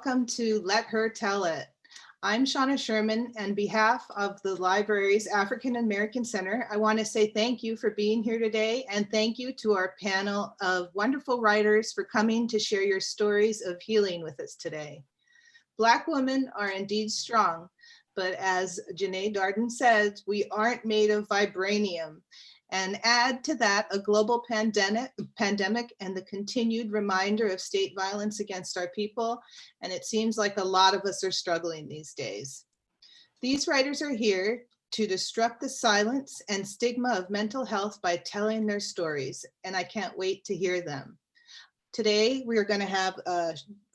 Welcome to Let Her Tell It. I'm Shauna Sherman, and on behalf of the library's African American Center, I want to say thank you for being here today, and thank you to our panel of wonderful writers for coming to share your stories of healing with us today. Black women are indeed strong, but as Janae Darden says, we aren't made of vibranium. And add to that a global pandemic and the continued reminder of state violence against our people. And it seems like a lot of us are struggling these days. These writers are here to disrupt the silence and stigma of mental health by telling their stories, and I can't wait to hear them. Today, we are going to have,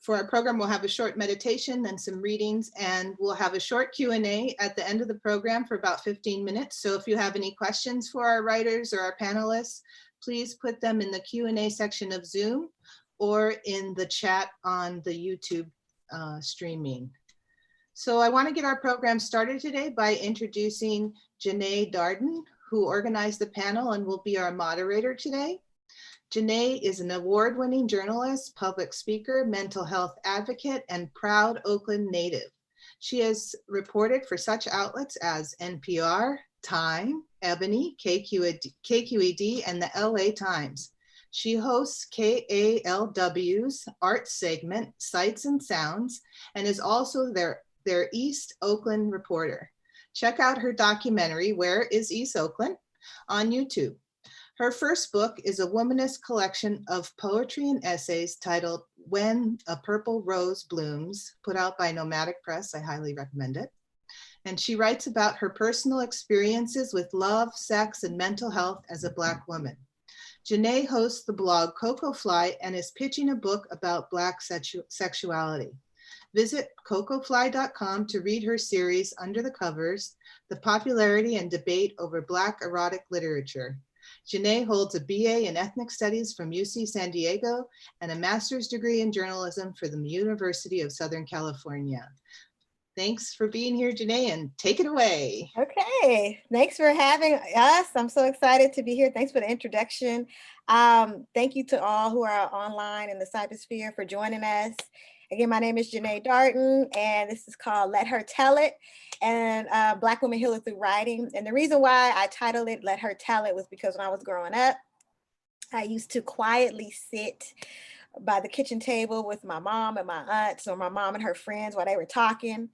for our program, we'll have a short meditation, then some readings, and we'll have a short Q&A at the end of the program for about 15 minutes. So if you have any questions for our writers or our panelists, please put them in the Q&A section of Zoom or in the chat on the YouTube streaming. So I want to get our program started today by introducing Janae Darden, who organized the panel and will be our moderator today. Janae is an award-winning journalist, public speaker, mental health advocate, and proud Oakland native. She has reported for such outlets as NPR, Time, Ebony, KQED, and the LA Times. She hosts KALW's art segment, Sights and Sounds, and is also their East Oakland reporter. Check out her documentary, Where is East Oakland?, on YouTube. Her first book is a womanist collection of poetry and essays titled When a Purple Rose Blooms, put out by Nomadic Press. I highly recommend it. And she writes about her personal experiences with love, sex, and mental health as a Black woman. Janae hosts the blog Coco Fly and is pitching a book about Black sexuality. Visit cocofly.com to read her series Under the Covers, The Popularity and Debate Over Black Erotic Literature. Janae holds a BA in Ethnic Studies from UC San Diego and a master's degree in journalism from the University of Southern California. Thanks for being here, Janae, and take it away. Okay, thanks for having us. I'm so excited to be here. Thanks for the introduction. Thank you to all who are online in the cybersphere for joining us. Again, my name is Janae Darden, and this is called Let Her Tell It, and Black Women Heal It Through Writing. And the reason why I titled it Let Her Tell It was because when I was growing up, I used to quietly sit by the kitchen table with my mom and my aunts, or my mom and her friends, while they were talking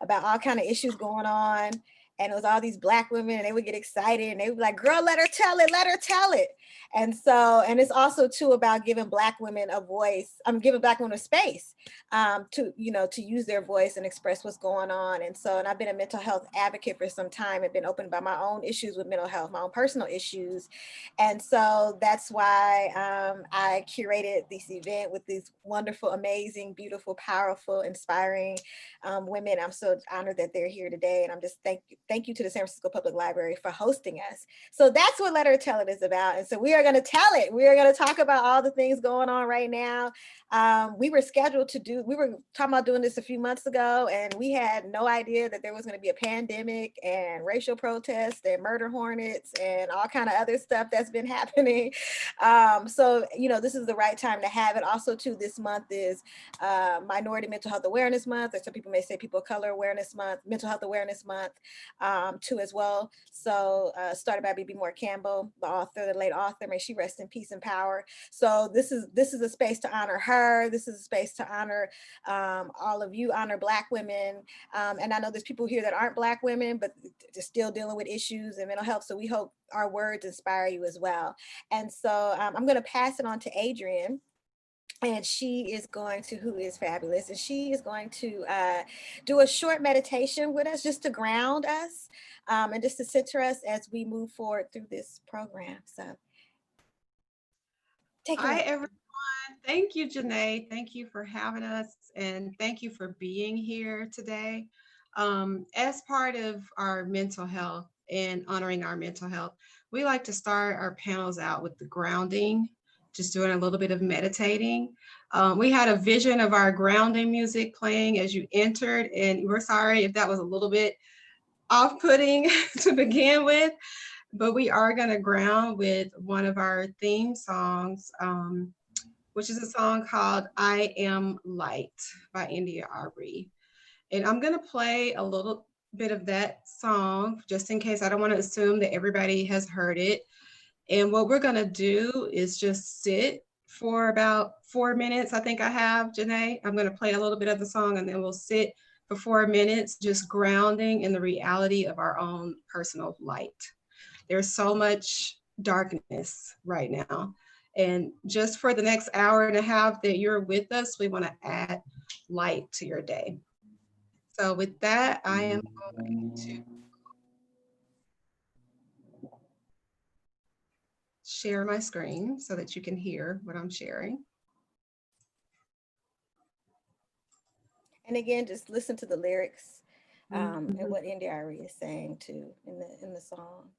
about all kind of issues going on. And it was all these Black women, and they would get excited and they would be like, girl, let her tell it, let her tell it. And so, and it's also too about giving Black women a voice, giving Black women a space to use their voice and express what's going on. And so, and I've been a mental health advocate for some time and been open about my own issues with mental health, my own personal issues. And so that's why I curated this event with these wonderful, amazing, beautiful, powerful, inspiring women. I'm so honored that they're here today. And I'm just thank you to the San Francisco Public Library for hosting us. So that's what Let Her Tell It is about. And so we are going to tell it. We are going to talk about all the things going on right now. We were scheduled to we were talking about doing this a few months ago, and we had no idea that there was going to be a pandemic and racial protests and murder hornets and all kind of other stuff that's been happening. So, this is the right time to have it. Also, too, this month is Minority Mental Health Awareness Month, or some people may say People of Color Awareness Month, Mental Health Awareness Month, too, as well. So started by B.B. Moore Campbell, the author, the late author. May she rest in peace and power. So this is a space to honor her. This is a space to honor all of you, honor Black women. And I know there's people here that aren't Black women, but they're still dealing with issues and mental health. So we hope our words inspire you as well. And so I'm going to pass it on to Adrienne. And she is going to, who is fabulous, and she is going to do a short meditation with us just to ground us and just to center us as we move forward through this program. So take it away. Hi, everyone. Thank you, Janae. Thank you for having us, and thank you for being here today. As part of our mental health and honoring our mental health, we like to start our panels out with the grounding, just doing a little bit of meditating. We had a vision of our grounding music playing as you entered, and we're sorry if that was a little bit off-putting to begin with, but we are going to ground with one of our theme songs, which is a song called I Am Light by India Ari. And I'm going to play a little bit of that song just in case. I don't want to assume that everybody has heard it. And what we're going to do is just sit for about 4 minutes. I think I have, Janae. I'm going to play a little bit of the song and then we'll sit for 4 minutes, just grounding in the reality of our own personal light. There's so much darkness right now. And just for the next hour and a half that you're with us, we want to add light to your day. So with that, I am going to share my screen so that you can hear what I'm sharing. And again, just listen to the lyrics and what India Ari is saying too in the song.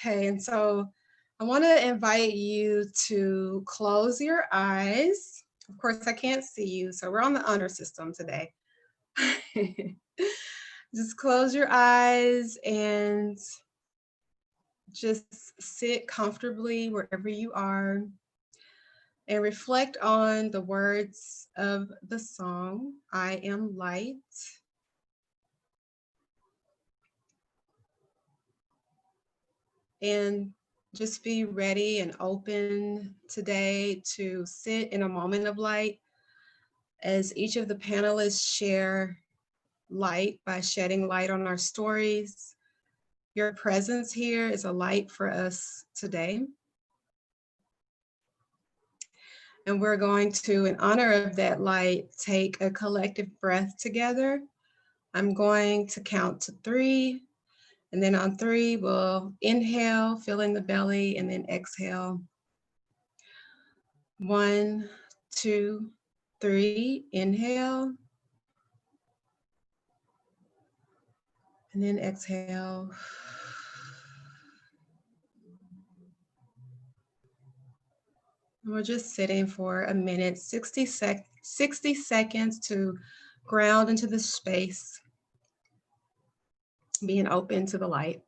Okay, and so I want to invite you to close your eyes. Of course, I can't see you, so we're on the honor system today. Just close your eyes and just sit comfortably wherever you are and reflect on the words of the song, I Am Light. and just be ready and open today to sit in a moment of light as each of the panelists share light by shedding light on our stories. Your presence here is a light for us today. And we're going to, in honor of that light, take a collective breath together. I'm going to count to 3. And then on 3, we'll inhale, fill in the belly, and then exhale. 1, 2, 3, inhale. And then exhale. And we're just sitting for a minute, 60 seconds to ground into the space, being open to the light.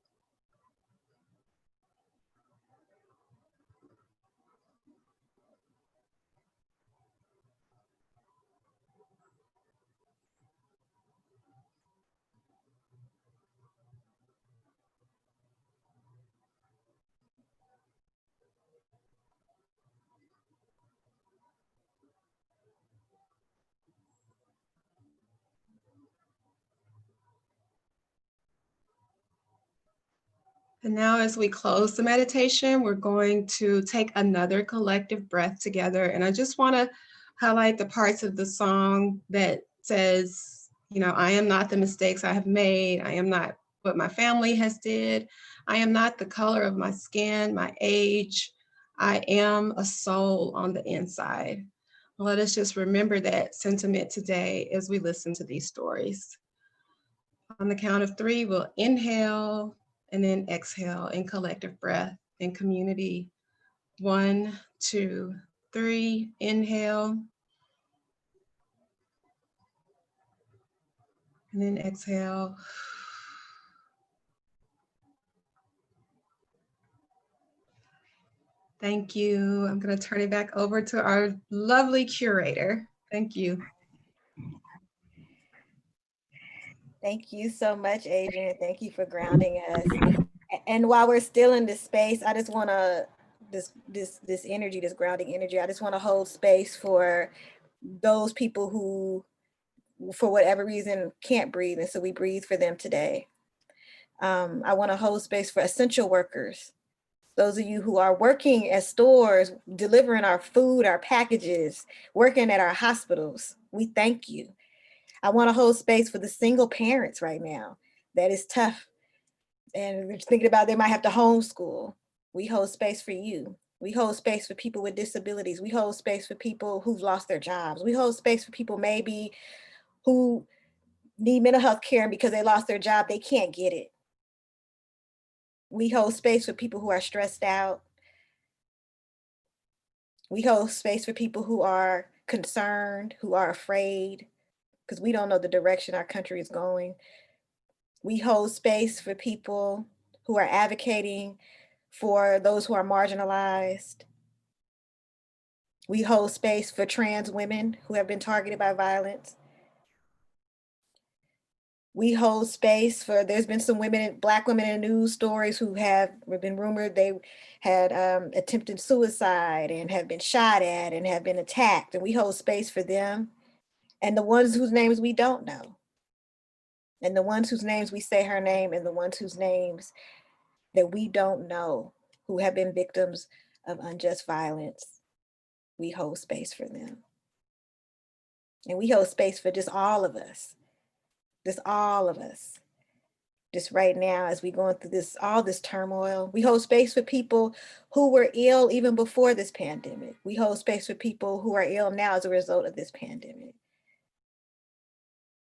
And now as we close the meditation, we're going to take another collective breath together. And I just want to highlight the parts of the song that says, you know, I am not the mistakes I have made. I am not what my family has did. I am not the color of my skin, my age. I am a soul on the inside. Let us just remember that sentiment today as we listen to these stories. On the count of 3, we'll inhale and then exhale in collective breath in community. 1, 2, 3, inhale. And then exhale. Thank you. I'm going to turn it back over to our lovely curator. Thank you. Thank you so much, Adrian. Thank you for grounding us. And while we're still in this space, I just want to, this energy, this grounding energy, I just want to hold space for those people who, for whatever reason, can't breathe. And so we breathe for them today. I want to hold space for essential workers. Those of you who are working at stores, delivering our food, our packages, working at our hospitals, we thank you. I want to hold space for the single parents right now. That is tough. And we're thinking about they might have to homeschool. We hold space for you. We hold space for people with disabilities. We hold space for people who've lost their jobs. We hold space for people maybe who need mental health care, and because they lost their job, they can't get it. We hold space for people who are stressed out. We hold space for people who are concerned, who are afraid, because we don't know the direction our country is going. We hold space for people who are advocating for those who are marginalized. We hold space for trans women who have been targeted by violence. We hold space for, there's been some women, Black women in news stories who have been rumored they had attempted suicide and have been shot at and have been attacked. And we hold space for them and the ones whose names we don't know. And the ones whose names we say her name and the ones whose names that we don't know who have been victims of unjust violence. We hold space for them. And we hold space for just all of us. Just all of us. Just right now, as we going through this, all this turmoil, we hold space for people who were ill even before this pandemic. We hold space for people who are ill now as a result of this pandemic.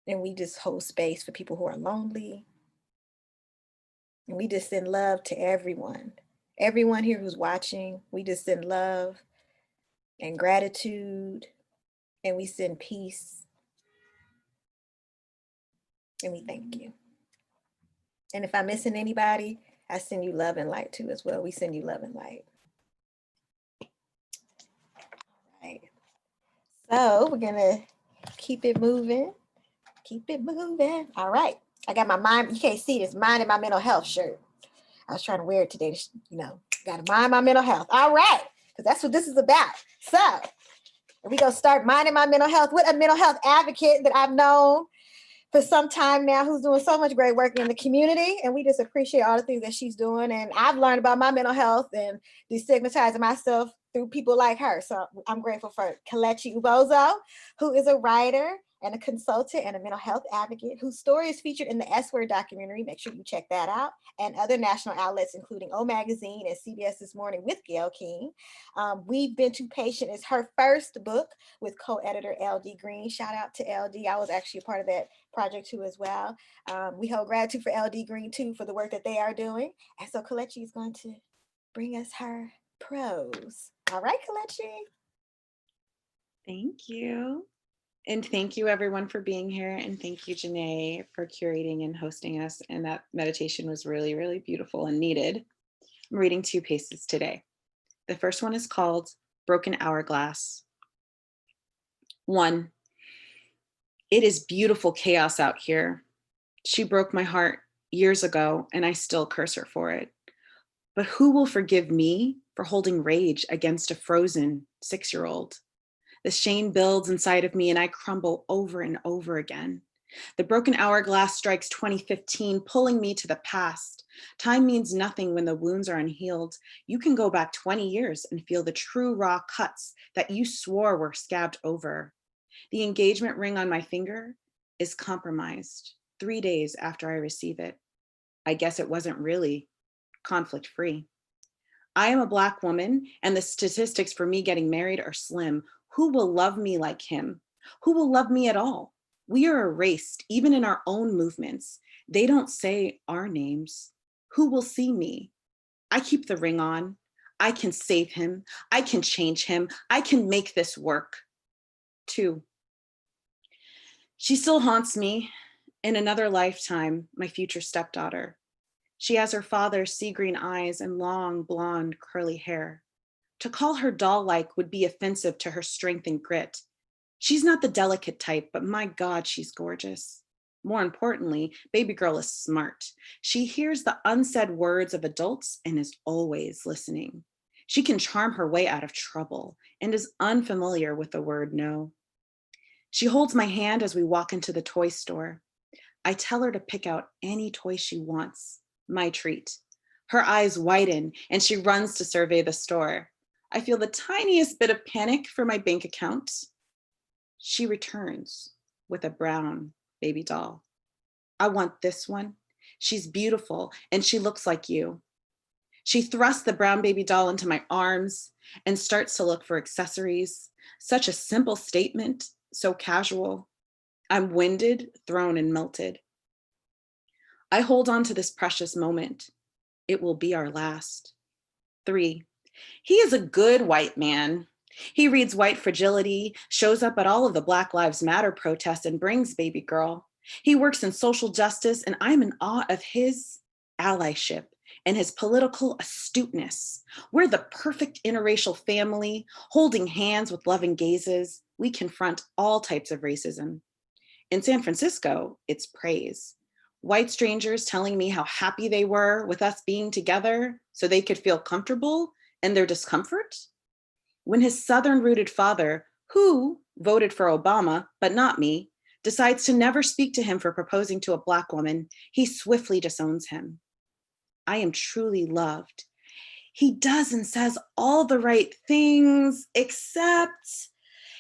And we just hold space for people who are lonely. And we just send love to everyone. Everyone here who's watching, we just send love and gratitude, and we send peace. And we thank you. And if I'm missing anybody, I send you love and light too as well. We send you love and light. All right. So we're gonna keep it moving. Keep it moving. All right. I got my mind, you can't see this, mind and my mental health shirt. I was trying to wear it today to, got to mind my mental health. All right, because that's what this is about. So we going to start minding my mental health with a mental health advocate that I've known for some time now, who's doing so much great work in the community. And we just appreciate all the things that she's doing. And I've learned about my mental health and destigmatizing myself through people like her. So I'm grateful for Kelechi Ubozo, who is a writer and a consultant and a mental health advocate whose story is featured in the S Word documentary. Make sure you check that out, and other national outlets, including O Magazine and CBS This Morning with Gayle King. We've Been Too Patient is her first book with co-editor LD Green. Shout out to LD. I was actually a part of that project too as well. We hold gratitude for LD Green too for the work that they are doing. And so Kelechi is going to bring us her prose. All right, Kelechi. Thank you. And thank you everyone for being here. And thank you, Janae, for curating and hosting us. And that meditation was really, really beautiful and needed. I'm reading 2 pieces today. The first one is called Broken Hourglass. 1, it is beautiful chaos out here. She broke my heart years ago, and I still curse her for it. But who will forgive me for holding rage against a frozen 6-year-old? The shame builds inside of me and I crumble over and over again. The broken hourglass strikes 2015, pulling me to the past. Time means nothing when the wounds are unhealed. You can go back 20 years and feel the true raw cuts that you swore were scabbed over. The engagement ring on my finger is compromised 3 days after I receive it. I guess it wasn't really conflict-free. I am a Black woman, and the statistics for me getting married are slim. Who will love me like him? Who will love me at all? We are erased, even in our own movements. They don't say our names. Who will see me? I keep the ring on. I can save him. I can change him. I can make this work. 2, she still haunts me. In another lifetime, my future stepdaughter. She has her father's sea green eyes and long, blonde, curly hair. To call her doll-like would be offensive to her strength and grit. She's not the delicate type, but my God, she's gorgeous. More importantly, baby girl is smart. She hears the unsaid words of adults and is always listening. She can charm her way out of trouble and is unfamiliar with the word no. She holds my hand as we walk into the toy store. I tell her to pick out any toy she wants, my treat. Her eyes widen and she runs to survey the store. I feel the tiniest bit of panic for my bank account. She returns with a brown baby doll. I want this one. She's beautiful and she looks like you. She thrusts the brown baby doll into my arms and starts to look for accessories. Such a simple statement, so casual. I'm winded, thrown, and melted. I hold on to this precious moment. It will be our last. 3, he is a good white man. He reads White Fragility, shows up at all of the Black Lives Matter protests, and brings baby girl. He works in social justice, and I'm in awe of his allyship and his political astuteness. We're the perfect interracial family, holding hands with loving gazes. We confront all types of racism. In San Francisco, it's praise. White strangers telling me how happy they were with us being together so they could feel comfortable in their discomfort. When his Southern-rooted father, who voted for Obama, but not me, decides to never speak to him for proposing to a Black woman, he swiftly disowns him. I am truly loved. He does and says all the right things, except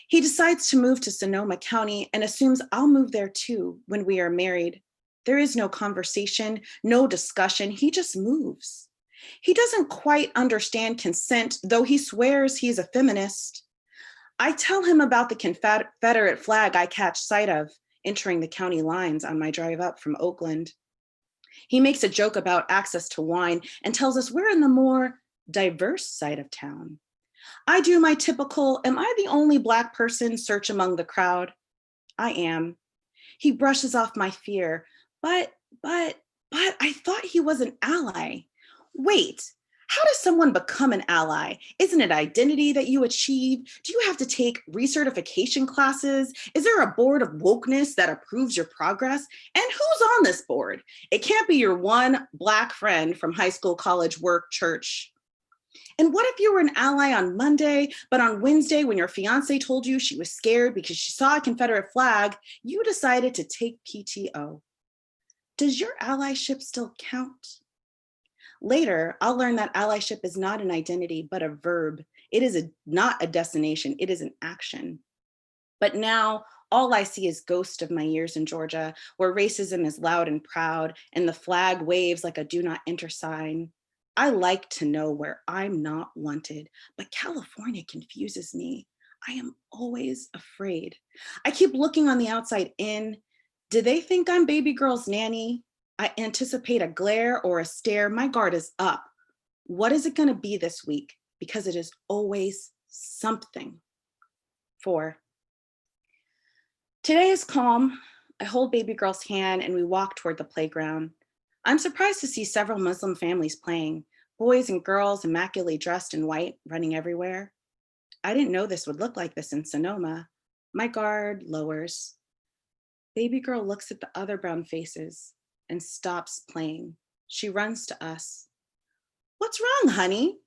he decides to move to Sonoma County and assumes I'll move there too when we are married. There is no conversation, no discussion, he just moves. He doesn't quite understand consent, though he swears he's a feminist. I tell him about the Confederate flag I catch sight of entering the county lines on my drive up from Oakland. He makes a joke about access to wine and tells us we're in the more diverse side of town. I do my typical, am I the only Black person search among the crowd? I am. He brushes off my fear, but I thought he was an ally. Wait, How does someone become an ally? Isn't it identity that you achieve? Do you have to take recertification classes? Is there a board of wokeness that approves your progress? And who's on this board? It can't be your one Black friend from high school, college, work, church. And what if you were an ally on Monday, but on Wednesday, when your fiance told you she was scared because she saw a Confederate flag, you decided to take PTO? Does your allyship still count? Later, I'll learn that allyship is not an identity, but a verb. It is not a destination, it is an action. But now, all I see is ghosts of my years in Georgia, where racism is loud and proud, and the flag waves like a do not enter sign. I like to know where I'm not wanted, but California confuses me. I am always afraid. I keep looking on the outside in. Do they think I'm baby girl's nanny? I anticipate a glare or a stare. My guard is up. What is it going to be this week? Because it is always something. 4. Today is calm. I hold baby girl's hand and we walk toward the playground. I'm surprised to see several Muslim families playing, boys and girls immaculately dressed in white, running everywhere. I didn't know this would look like this in Sonoma. My guard lowers. Baby girl looks at the other brown faces and stops playing. She runs to us. What's wrong, honey?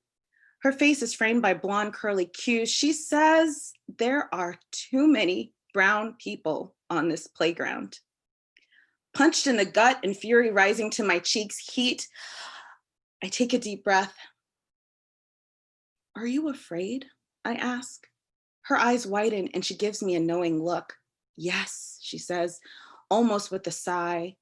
Her face is framed by blonde curly cues. She says, there are too many brown people on this playground. Punched in the gut and fury rising to my cheeks, heat. I take a deep breath. Are you afraid? I ask. Her eyes widen and she gives me a knowing look. Yes, she says, almost with a sigh.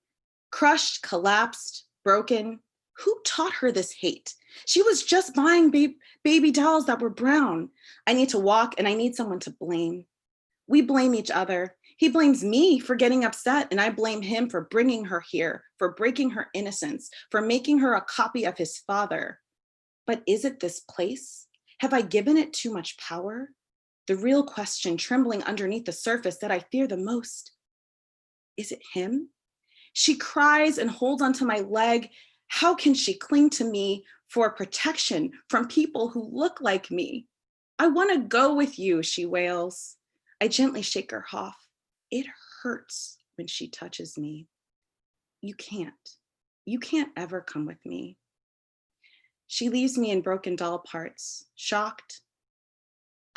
Crushed, collapsed, broken. Who taught her this hate? She was just buying baby dolls that were brown. I need to walk and I need someone to blame. We blame each other. He blames me for getting upset and I blame him for bringing her here, for breaking her innocence, for making her a copy of his father. But is it this place? Have I given it too much power? The real question trembling underneath the surface that I fear the most. Is it him? She cries and holds onto my leg. How can she cling to me for protection from people who look like me? I want to go with you, she wails. I gently shake her off. It hurts when she touches me. You can't. You can't ever come with me. She leaves me in broken doll parts, shocked,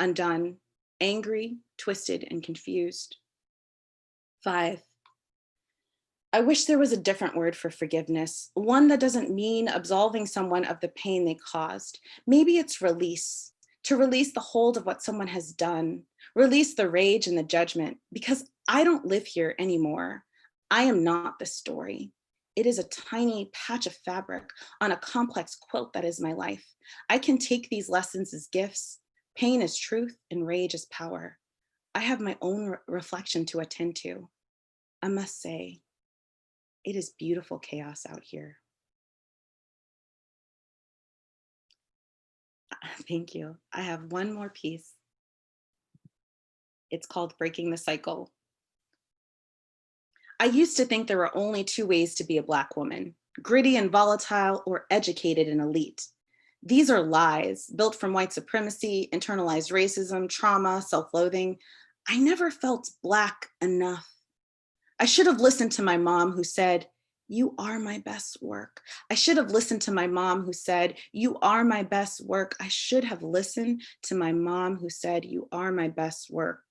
undone, angry, twisted, and confused. 5. I wish there was a different word for forgiveness, one that doesn't mean absolving someone of the pain they caused. Maybe it's release, to release the hold of what someone has done, release the rage and the judgment, because I don't live here anymore. I am not the story. It is a tiny patch of fabric on a complex quilt that is my life. I can take these lessons as gifts. Pain is truth and rage is power. I have my own reflection to attend to. I must say, it is beautiful chaos out here. Thank you. I have one more piece. It's called Breaking the Cycle. I used to think there were only 2 ways to be a Black woman, gritty and volatile or educated and elite. These are lies built from white supremacy, internalized racism, trauma, self-loathing. I never felt Black enough. I should have listened to my mom who said, you are my best work. I should have listened to my mom who said, you are my best work. I should have listened to my mom who said, you are my best work.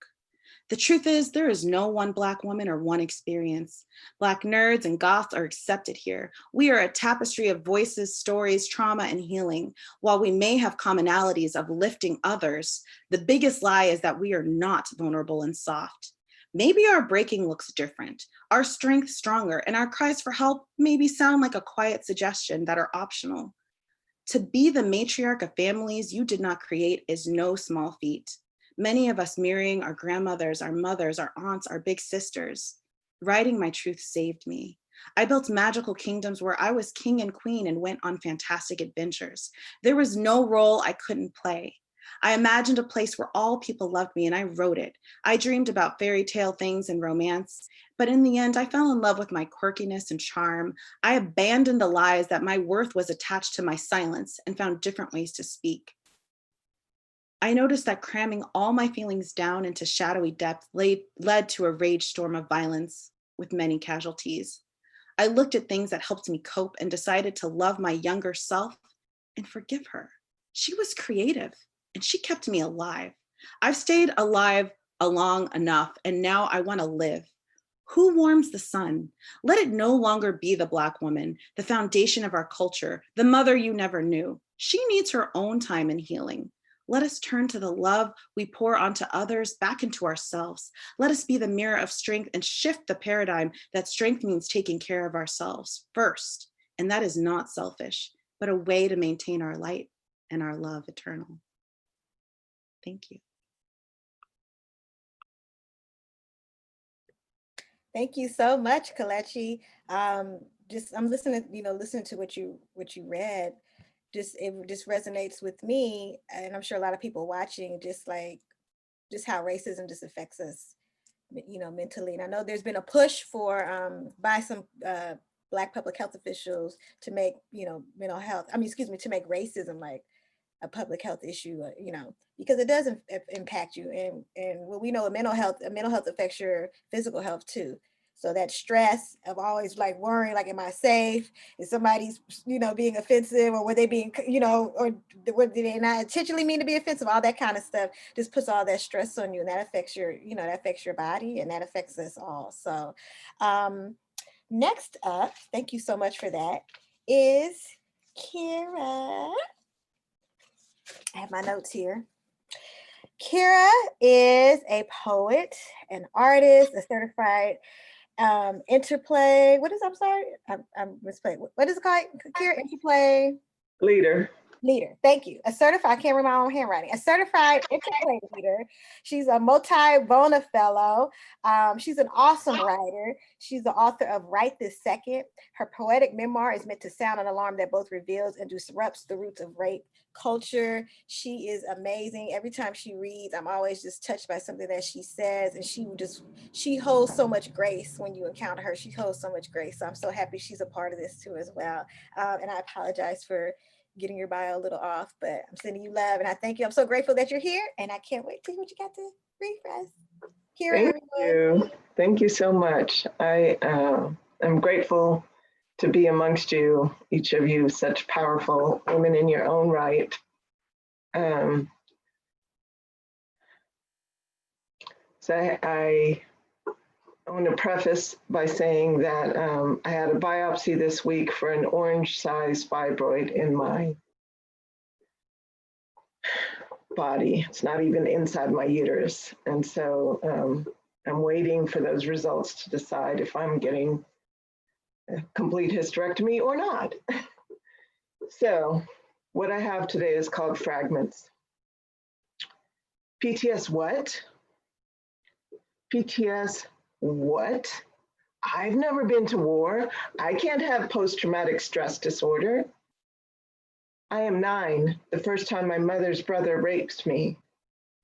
The truth is, there is no one Black woman or one experience. Black nerds and goths are accepted here. We are a tapestry of voices, stories, trauma, and healing. While we may have commonalities of lifting others, the biggest lie is that we are not vulnerable and soft. Maybe our breaking looks different, our strength stronger, and our cries for help maybe sound like a quiet suggestion that are optional. To be the matriarch of families you did not create is no small feat. Many of us mirroring our grandmothers, our mothers, our aunts, our big sisters. Writing my truth saved me. I built magical kingdoms where I was king and queen and went on fantastic adventures. There was no role I couldn't play. I imagined a place where all people loved me and I wrote it. I dreamed about fairy tale things and romance, but in the end, I fell in love with my quirkiness and charm. I abandoned the lies that my worth was attached to my silence and found different ways to speak. I noticed that cramming all my feelings down into shadowy depth led to a rage storm of violence with many casualties. I looked at things that helped me cope and decided to love my younger self and forgive her. She was creative and she kept me alive. I've stayed alive long enough and now I want to live. Who warms the sun? Let it no longer be the Black woman, the foundation of our culture, the mother you never knew. She needs her own time and healing. Let us turn to the love we pour onto others back into ourselves. Let us be the mirror of strength and shift the paradigm that strength means taking care of ourselves first. And that is not selfish, but a way to maintain our light and our love eternal. Thank you. Thank you so much, Kelechi. I'm listening, listening to what you read. It just resonates with me, and I'm sure a lot of people watching, just how racism just affects us, mentally. And I know there's been a push for by some Black public health officials to make mental health. To make racism like a public health issue, because it does impact you. And what we know, mental health affects your physical health too. So that stress of always worrying, am I safe? Is somebody's, being offensive, or were they being, or did they not intentionally mean to be offensive? All that kind of stuff just puts all that stress on you, and that affects your body, and that affects us all. So next up, thank you so much for that, is Kira. I have my notes here. Kira is a poet, an artist, a certified interplay. I'm sorry, I'm misplaying. What is it called, Kira? Interplay leader. Thank you. I can't remember my own handwriting. A certified interplay leader. She's a multi-Bona fellow. She's an awesome writer. She's the author of Right This Second. Her poetic memoir is meant to sound an alarm that both reveals and disrupts the roots of rape culture. She is amazing. Every time she reads, I'm always just touched by something that she says, and she holds so much grace. When you encounter her, she holds so much grace. So I'm so happy she's a part of this too as well. And I apologize for getting your bio a little off, but I'm sending you love and I thank you. I'm so grateful that you're here, and I can't wait to hear what you got to read for us. Kira, Thank you. Thank you so much. I am grateful to be amongst you, each of you, such powerful women in your own right. So I want to preface by saying that I had a biopsy this week for an orange-sized fibroid in my body. It's not even inside my uterus. And so I'm waiting for those results to decide if I'm getting a complete hysterectomy or not. So what I have today is called Fragments. PTS what? PTS what? I've never been to war. I can't have post-traumatic stress disorder. I am 9, the first time my mother's brother raped me,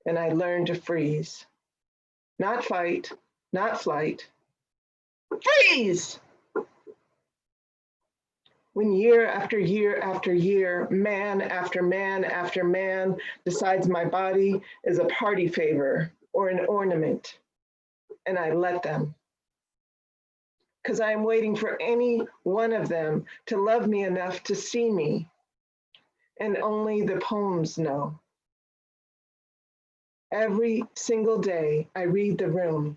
and I learned to freeze. Not fight, not flight. Freeze! When year after year after year, man after man after man decides my body is a party favor or an ornament, and I let them. Because I am waiting for any one of them to love me enough to see me. And only the poems know. Every single day I read the room,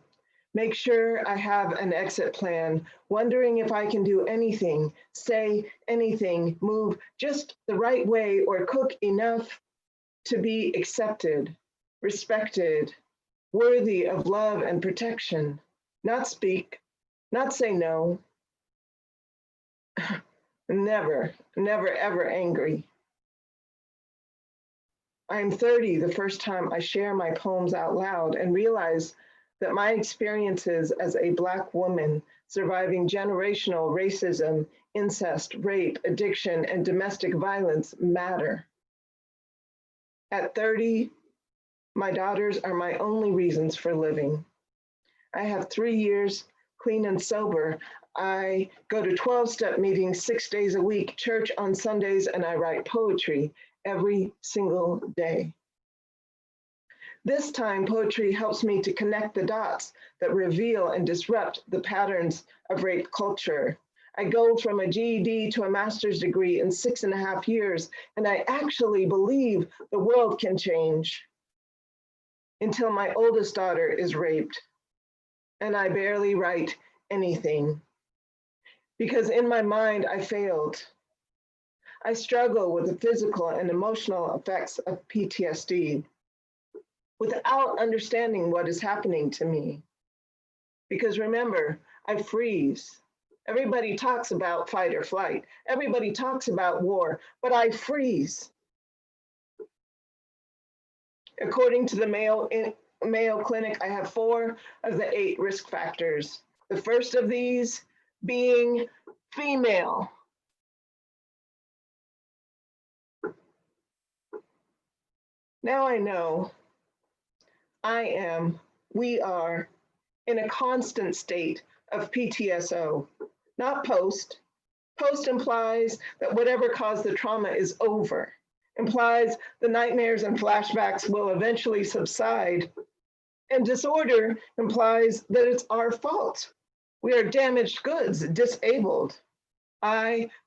make sure I have an exit plan, wondering if I can do anything, say anything, move just the right way, or cook enough to be accepted, respected, worthy of love and protection, not speak, not say no, never, never, ever angry. I'm 30, the first time I share my poems out loud and realize that my experiences as a Black woman surviving generational racism, incest, rape, addiction, and domestic violence matter. At 30, my daughters are my only reasons for living. I have 3 years clean and sober. I go to 12-step meetings 6 days a week, church on Sundays, and I write poetry every single day. This time, poetry helps me to connect the dots that reveal and disrupt the patterns of rape culture. I go from a GED to a master's degree in 6.5 years, and I actually believe the world can change until my oldest daughter is raped, and I barely write anything because in my mind, I failed. I struggle with the physical and emotional effects of PTSD without understanding what is happening to me. Because remember, I freeze. Everybody talks about fight or flight. Everybody talks about war, but I freeze. According to the Mayo Clinic, I have 4 of the 8 risk factors. The first of these being female. Now I know we are in a constant state of PTSO, not post. Post implies that whatever caused the trauma is over, implies the nightmares and flashbacks will eventually subside. And disorder implies that it's our fault. We are damaged goods, disabled.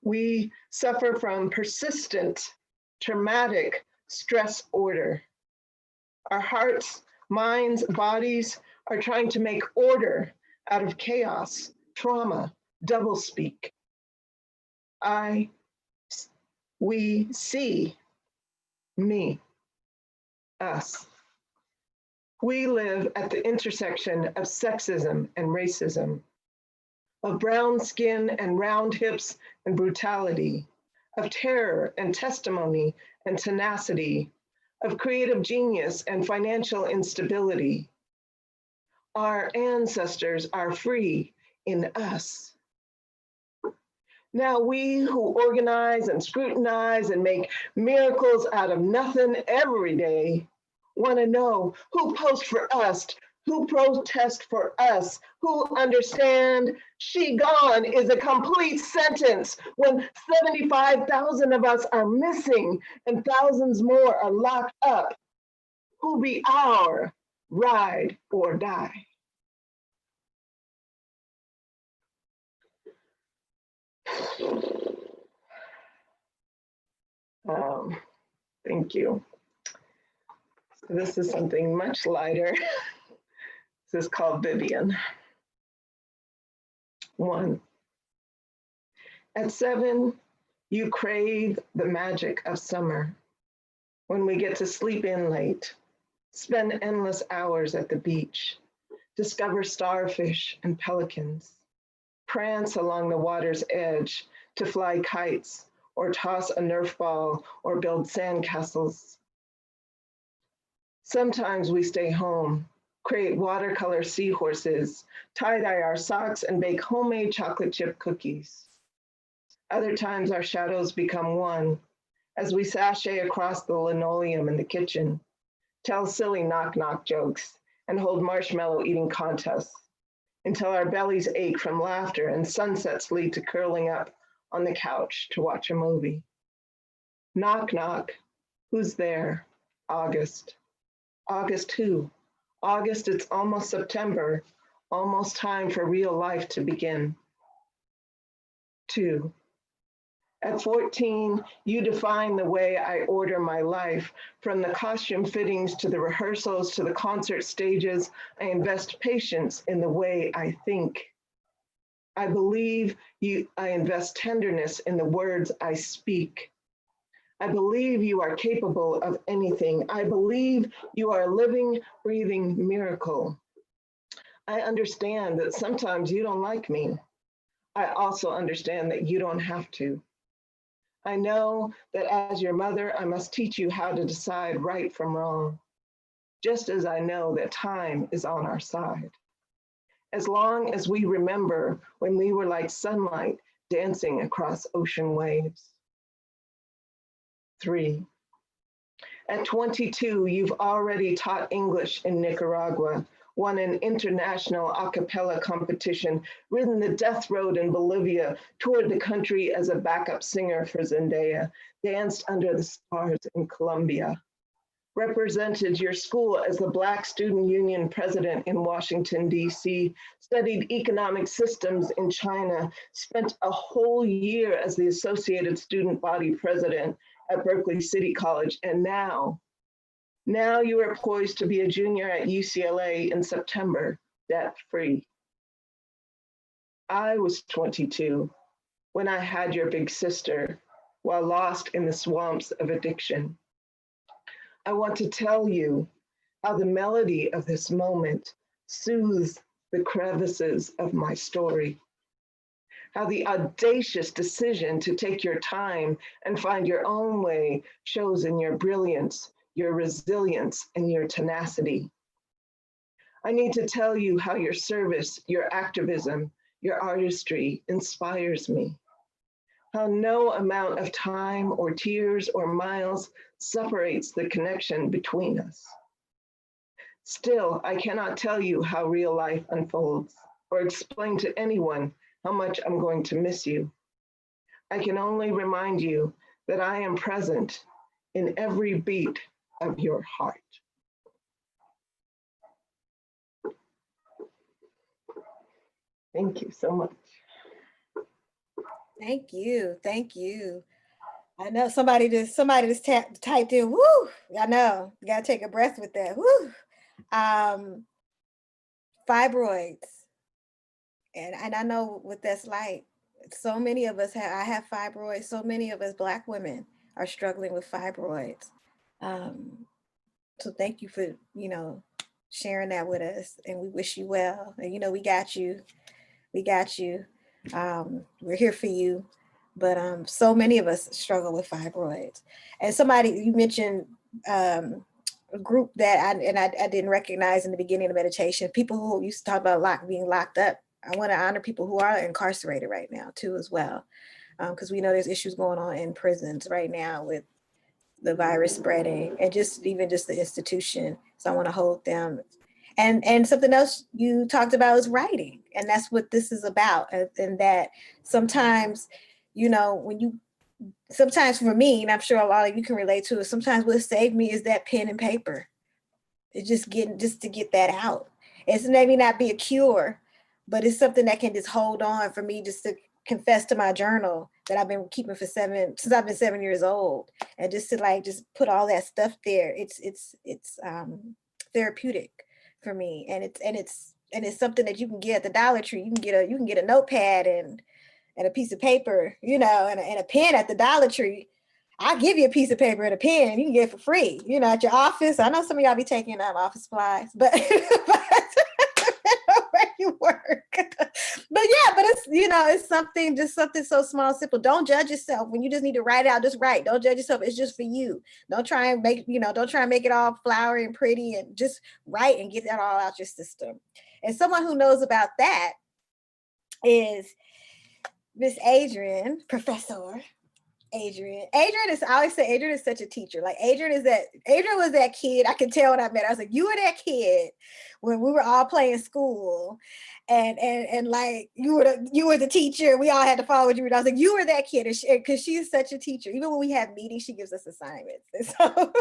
We suffer from persistent traumatic stress order. Our hearts, minds, bodies are trying to make order out of chaos, trauma, doublespeak. We see, me, us. We live at the intersection of sexism and racism, of brown skin and round hips and brutality, of terror and testimony and tenacity, of creative genius and financial instability. Our ancestors are free in us. Now we who organize and scrutinize and make miracles out of nothing every day want to know who posts for us, who protests for us, who understand she gone is a complete sentence when 75,000 of us are missing and thousands more are locked up. Who be our ride or die? Thank you. So this is something much lighter. This is called Vivian. 1. At 7, you crave the magic of summer, when we get to sleep in late, spend endless hours at the beach, discover starfish and pelicans, prance along the water's edge to fly kites or toss a Nerf ball or build sandcastles. Sometimes we stay home, create watercolor seahorses, tie-dye our socks, and bake homemade chocolate chip cookies. Other times our shadows become one as we sashay across the linoleum in the kitchen, tell silly knock-knock jokes, and hold marshmallow eating contests until our bellies ache from laughter and sunsets lead to curling up on the couch to watch a movie. Knock, knock, who's there? August. August who? August, it's almost September, almost time for real life to begin. 2. At 14, you define the way I order my life. From the costume fittings to the rehearsals to the concert stages, I invest patience in the way I think. I believe I invest tenderness in the words I speak. I believe you are capable of anything. I believe you are a living, breathing miracle. I understand that sometimes you don't like me. I also understand that you don't have to. I know that as your mother, I must teach you how to decide right from wrong, just as I know that time is on our side. As long as we remember when we were like sunlight dancing across ocean waves. 3. At 22, you've already taught English in Nicaragua, won an international a cappella competition, ridden the death road in Bolivia, toured the country as a backup singer for Zendaya, danced under the stars in Colombia, represented your school as the Black Student Union president in Washington, D.C., studied economic systems in China, spent a whole year as the Associated Student Body president at Berkeley City College, and now you are poised to be a junior at UCLA in September, debt-free. I was 22 when I had your big sister while lost in the swamps of addiction. I want to tell you how the melody of this moment soothes the crevices of my story, how the audacious decision to take your time and find your own way shows in your brilliance, your resilience, and your tenacity. I need to tell you how your service, your activism, your artistry inspires me, how no amount of time or tears or miles separates the connection between us. Still, I cannot tell you how real life unfolds or explain to anyone how much I'm going to miss you. I can only remind you that I am present in every beat of your heart. Thank you so much. Thank you. Thank you. I know somebody just typed in, woo. I know. You gotta take a breath with that. Woo. Fibroids. And I know what that's like. So many of us I have fibroids. So many of us Black women are struggling with fibroids. So thank you for, sharing that with us, and we wish you well. And we got you. We got you. We're here for you. But so many of us struggle with fibroids. And you mentioned a group that I didn't recognize in the beginning of meditation, people who used to talk about being locked up. I want to honor people who are incarcerated right now too as well, because we know there's issues going on in prisons right now with the virus spreading and just the institution. So I want to hold them. And something else you talked about is writing. And that's what this is about. And that sometimes, sometimes for me, and I'm sure a lot of you can relate to it, sometimes what saved me is that pen and paper. It's just to get that out. It's maybe not be a cure, but it's something that can just hold on for me, just to confess to my journal that I've been keeping since I've been 7 years old, and just to just put all that stuff there. It's therapeutic for me, and it's something that you can get at the Dollar Tree. You can get a notepad and a piece of paper, and a pen at the Dollar Tree. I'll give you a piece of paper and a pen. You can get it for free, at your office. I know some of y'all be taking office supplies, but where you work. But it's something so small, simple. Don't judge yourself when you just need to write out. Just write. Don't judge yourself. It's just for you. Don't try and make it all flowery and pretty, and just write and get that all out your system. And someone who knows about that is Miss Adrian, Professor Adrian. I always say Adrian is such a teacher. Adrian was that kid. I could tell when I met her. I was like, you were that kid when we were all playing school, and you were the teacher. We all had to follow what you were. I was like, you were that kid, because she is such a teacher. Even when we have meetings, she gives us assignments. And so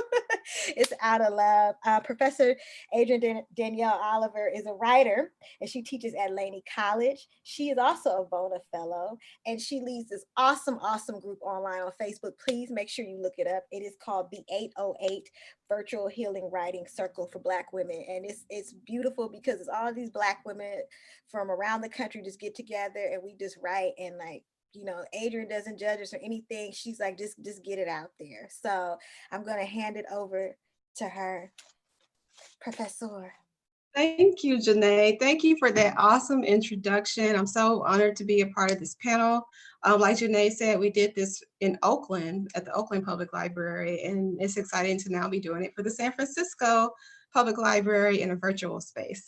it's out of love. Professor Adrian Danielle Oliver is a writer, and she teaches at Laney College. She is also a Bona Fellow, and she leads this awesome group online on Facebook. Please make sure you look it up. It is called the 808 Virtual Healing Writing Circle for Black Women. And it's beautiful because it's all these Black women from around the country just get together and we just write, and Adrian doesn't judge us or anything. She's like, just get it out there. So I'm going to hand it over to her. Professor. Thank you, Janae. Thank you for that awesome introduction. I'm so honored to be a part of this panel. Like Janae said, we did this in Oakland at the Oakland Public Library, and it's exciting to now be doing it for the San Francisco Public Library in a virtual space.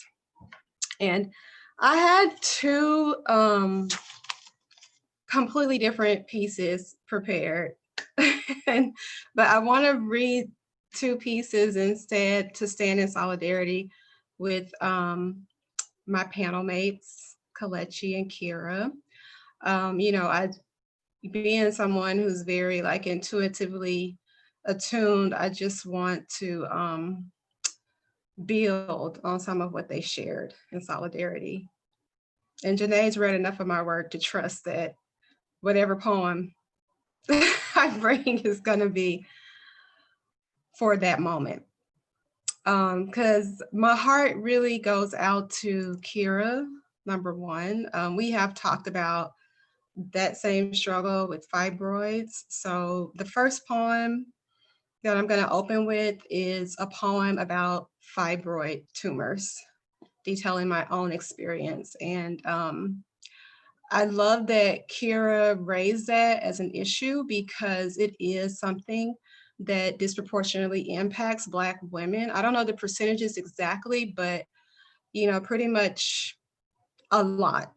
And I had two completely different pieces prepared, but I want to read two pieces instead to stand in solidarity with my panel mates, Kalechi and Kira. I being someone who's very like intuitively attuned, I just want to build on some of what they shared in solidarity. And Janae's read enough of my work to trust that whatever poem I bring is going to be for that moment. Because my heart really goes out to Kira, number one. We have talked about that same struggle with fibroids. So the first poem that I'm going to open with is a poem about fibroid tumors, detailing my own experience. And I love that Kira raised that as an issue because it is something that disproportionately impacts Black women. I don't know the percentages exactly, but pretty much a lot.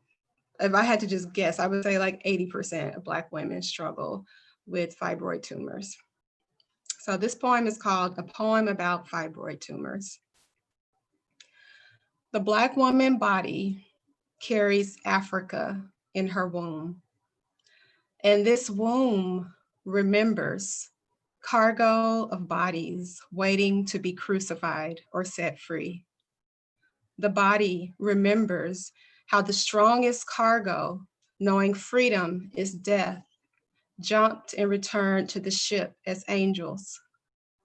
If I had to just guess, I would say like 80% of Black women struggle with fibroid tumors. So this poem is called A Poem About Fibroid Tumors. The Black woman body carries Africa in her womb. And this womb remembers cargo of bodies waiting to be crucified or set free. The body remembers how the strongest cargo, knowing freedom is death, jumped and returned to the ship as angels,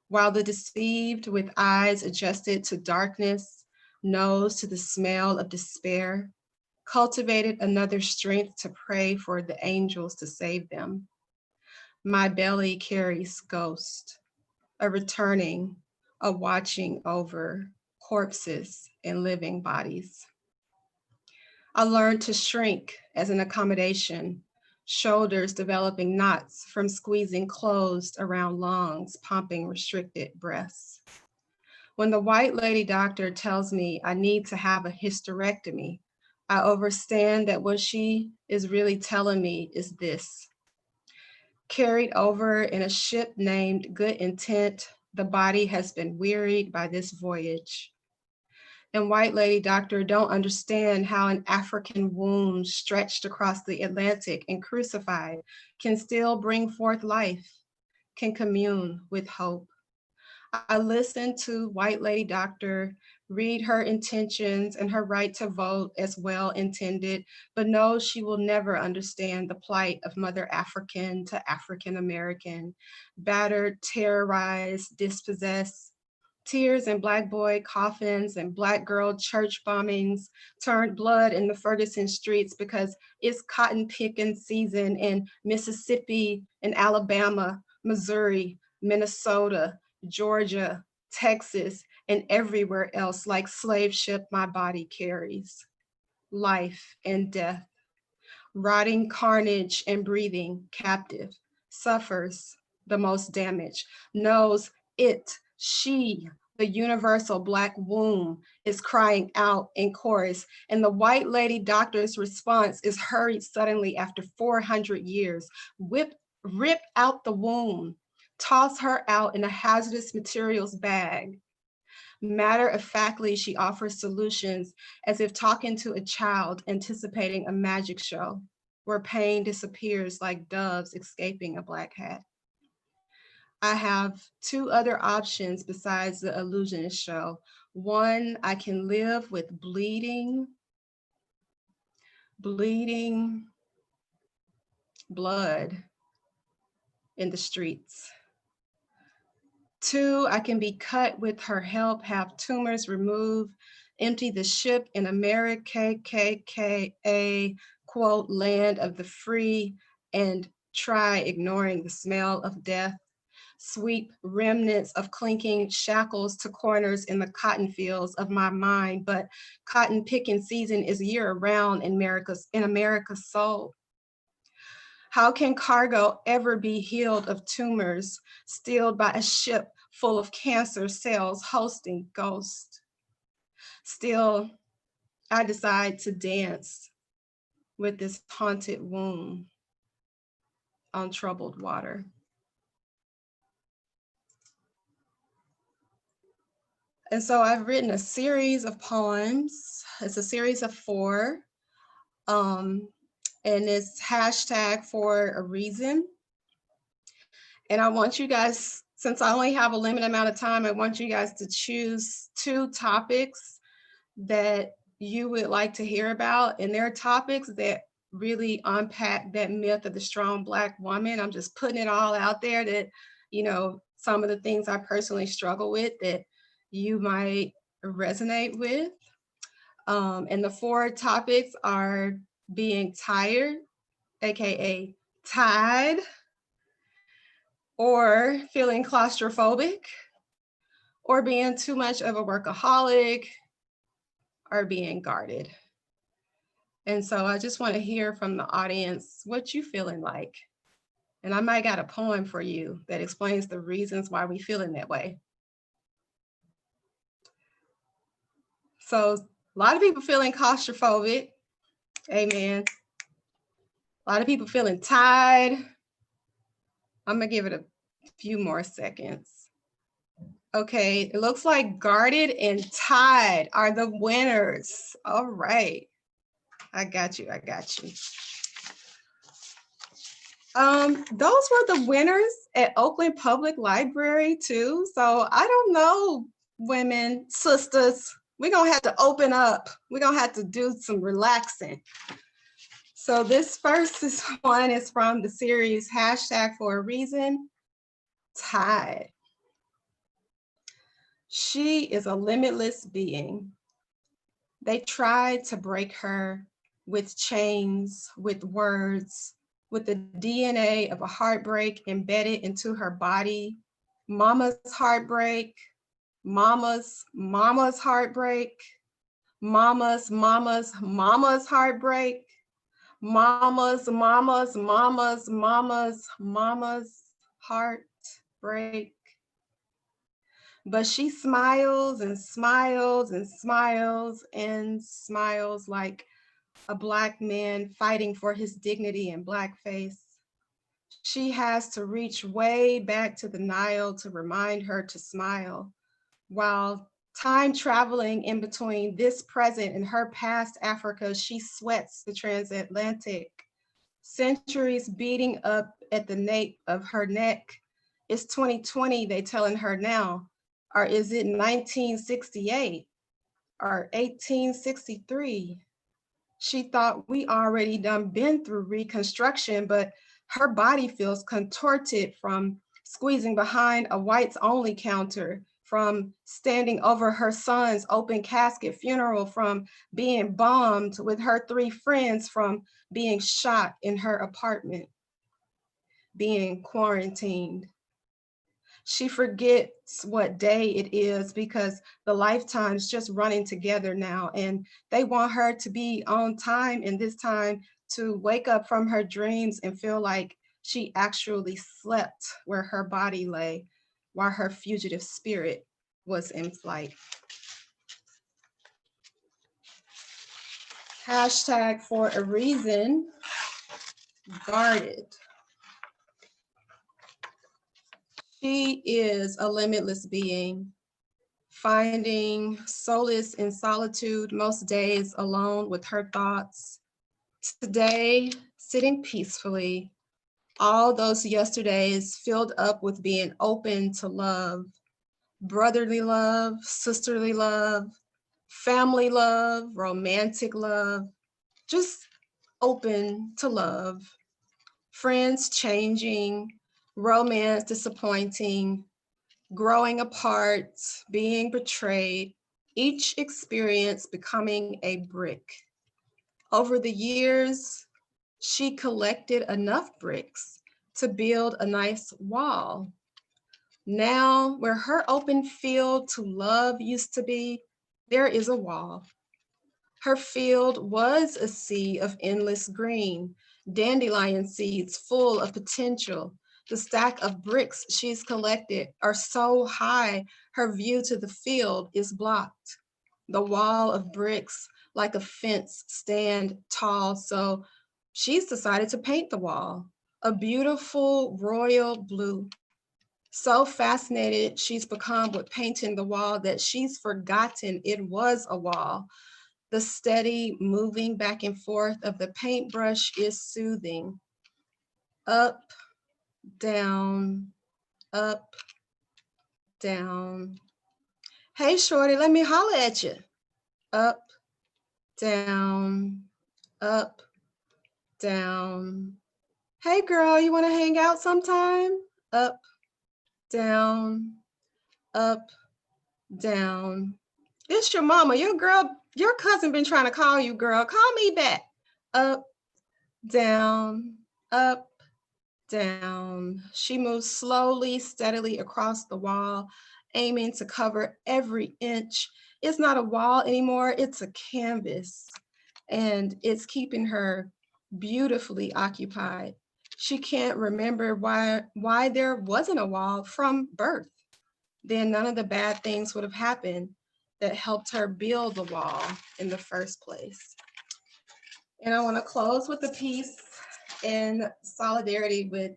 while the deceived with eyes adjusted to darkness, nose to the smell of despair, cultivated another strength to pray for the angels to save them. My belly carries ghost, a returning, a watching over corpses and living bodies. I learned to shrink as an accommodation, shoulders developing knots from squeezing closed around lungs, pumping restricted breaths. When the white lady doctor tells me I need to have a hysterectomy, I understand that what she is really telling me is this. Carried over in a ship named Good Intent, the body has been wearied by this voyage. And white lady doctor don't understand how an African wound stretched across the Atlantic and crucified can still bring forth life, can commune with hope. I listened to white lady doctor read her intentions and her right to vote as well intended, but knows she will never understand the plight of Mother African to African American, battered, terrorized, dispossessed. Tears in Black boy coffins and Black girl church bombings turned blood in the Ferguson streets because it's cotton picking season in Mississippi and Alabama, Missouri, Minnesota, Georgia, Texas, and everywhere else like slave ship my body carries. Life and death, rotting carnage and breathing captive, suffers the most damage, knows it, she, the universal Black womb is crying out in chorus, and the white lady doctor's response is hurried suddenly after 400 years, rip out the womb, toss her out in a hazardous materials bag. Matter-of-factly, she offers solutions as if talking to a child anticipating a magic show where pain disappears like doves escaping a black hat. I have two other options besides the illusionist show. One, I can live with bleeding blood in the streets. Two, I can be cut with her help, have tumors removed, empty the ship in America, KKKA, quote, land of the free, and try ignoring the smell of death. Sweep remnants of clinking shackles to corners in the cotton fields of my mind, but cotton picking season is year round in America's soul. How can cargo ever be healed of tumors stilled by a ship full of cancer cells hosting ghosts? Still, I decide to dance with this haunted womb on troubled water. And so I've written a series of poems. It's a series of 4. And it's hashtag for a reason. And I want you guys, since I only have a limited amount of time, I want you guys to choose 2 topics that you would like to hear about. And there are topics that really unpack that myth of the strong Black woman. I'm just putting it all out there that, some of the things I personally struggle with that you might resonate with. And the 4 topics are being tired, AKA tied, or feeling claustrophobic, or being too much of a workaholic, or being guarded. And so I just want to hear from the audience what you feeling like. And I might got a poem for you that explains the reasons why we feeling that way. So a lot of people feeling claustrophobic. Amen. A lot of people feeling tired. I'm gonna give it a few more seconds. Okay, it looks like guarded and tied are the winners. All right. I got you. Those were the winners at Oakland Public Library too. So I don't know, women, sisters, we're gonna have to open up. We're gonna have to do some relaxing. So this first one is from the series hashtag for a reason, tied. She is a limitless being. They tried to break her with chains, with words, with the DNA of a heartbreak embedded into her body. Mama's heartbreak, mama's heartbreak, mama's heartbreak, mama's heartbreak. But she smiles and smiles and smiles and smiles like a Black man fighting for his dignity in blackface. She has to reach way back to the Nile to remind her to smile, while time traveling in between this present and her past Africa, she sweats the transatlantic. Centuries beating up at the nape of her neck. It's 2020, they telling her now. Or is it 1968 or 1863? She thought we already done been through Reconstruction, but her body feels contorted from squeezing behind a whites only counter, from standing over her son's open casket funeral, from being bombed with her 3 friends, from being shot in her apartment, being quarantined. She forgets what day it is because the lifetime's just running together now, and they want her to be on time in this time to wake up from her dreams and feel like she actually slept where her body lay while her fugitive spirit was in flight. Hashtag for a reason, guarded. She is a limitless being, finding solace in solitude most days alone with her thoughts. Today, sitting peacefully, all those yesterdays filled up with being open to love, brotherly love, sisterly love, family love, romantic love, just open to love. Friends changing, romance disappointing, growing apart, being betrayed, each experience becoming a brick. Over the years, she collected enough bricks to build a nice wall. Now, where her open field to love used to be, there is a wall. Her field was a sea of endless green, dandelion seeds full of potential. The stack of bricks she's collected are so high, her view to the field is blocked. The wall of bricks, like a fence, stand tall, so she's decided to paint the wall a beautiful royal blue. So fascinated she's become with painting the wall that she's forgotten it was a wall. The steady moving back and forth of the paintbrush is soothing. Up, down, up, down. Hey, shorty, let me holler at you. Up, down, up, down. Hey, girl, you want to hang out sometime? Up, down, up, down. It's your mama, your cousin been trying to call you, girl. Call me back. Up, down, up, down. She moves slowly, steadily across the wall, aiming to cover every inch. It's not a wall anymore, it's a canvas, and it's keeping her beautifully occupied. She can't remember why there wasn't a wall from birth. Then none of the bad things would have happened that helped her build the wall in the first place. And I want to close with a piece in solidarity with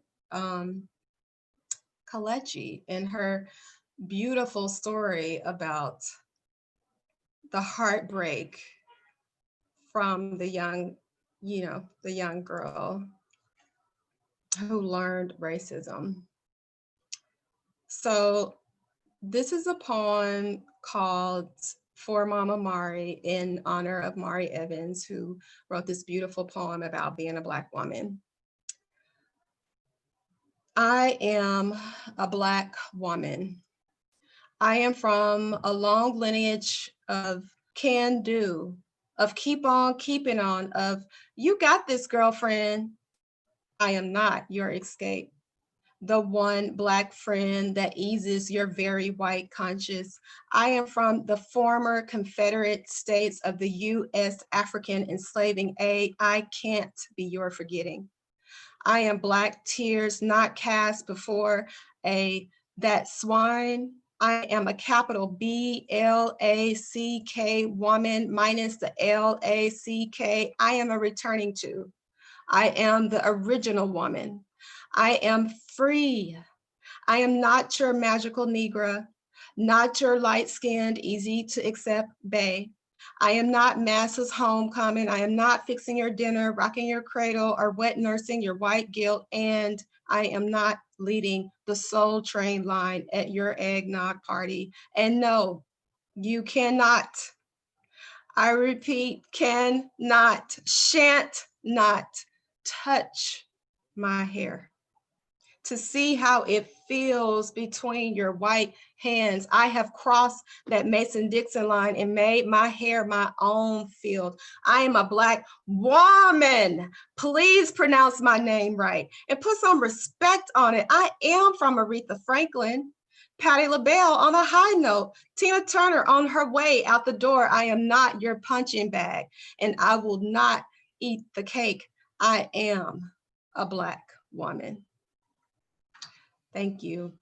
Kelechi and her beautiful story about the heartbreak from the young girl who learned racism. So this is a poem called For Mama Mari in honor of Mari Evans, who wrote this beautiful poem about being a Black woman. I am a Black woman. I am from a long lineage of can do, of keep on keeping on, of you got this, girlfriend. I am not your escape, the one Black friend that eases your very white conscience. I am from the former Confederate States of the U.S. African enslaving aid. I can't be your forgetting. I am Black tears not cast before that swine. I am a capital BLACK woman minus the LACK. I am a returning to. I am the original woman. I am free. I am not your magical Negra, not your light-skinned, easy to accept bae. I am not masses homecoming. I am not fixing your dinner, rocking your cradle, or wet nursing your white guilt. And I am not leading the Soul Train line at your eggnog party. And no, you cannot. I repeat, cannot, shan't not touch my hair to see how it feels between your white hands. I have crossed that Mason-Dixon line and made my hair my own field. I am a Black woman. Please pronounce my name right and put some respect on it. I am from Aretha Franklin, Patti LaBelle on a high note, Tina Turner on her way out the door. I am not your punching bag, and I will not eat the cake. I am a Black woman. Thank you.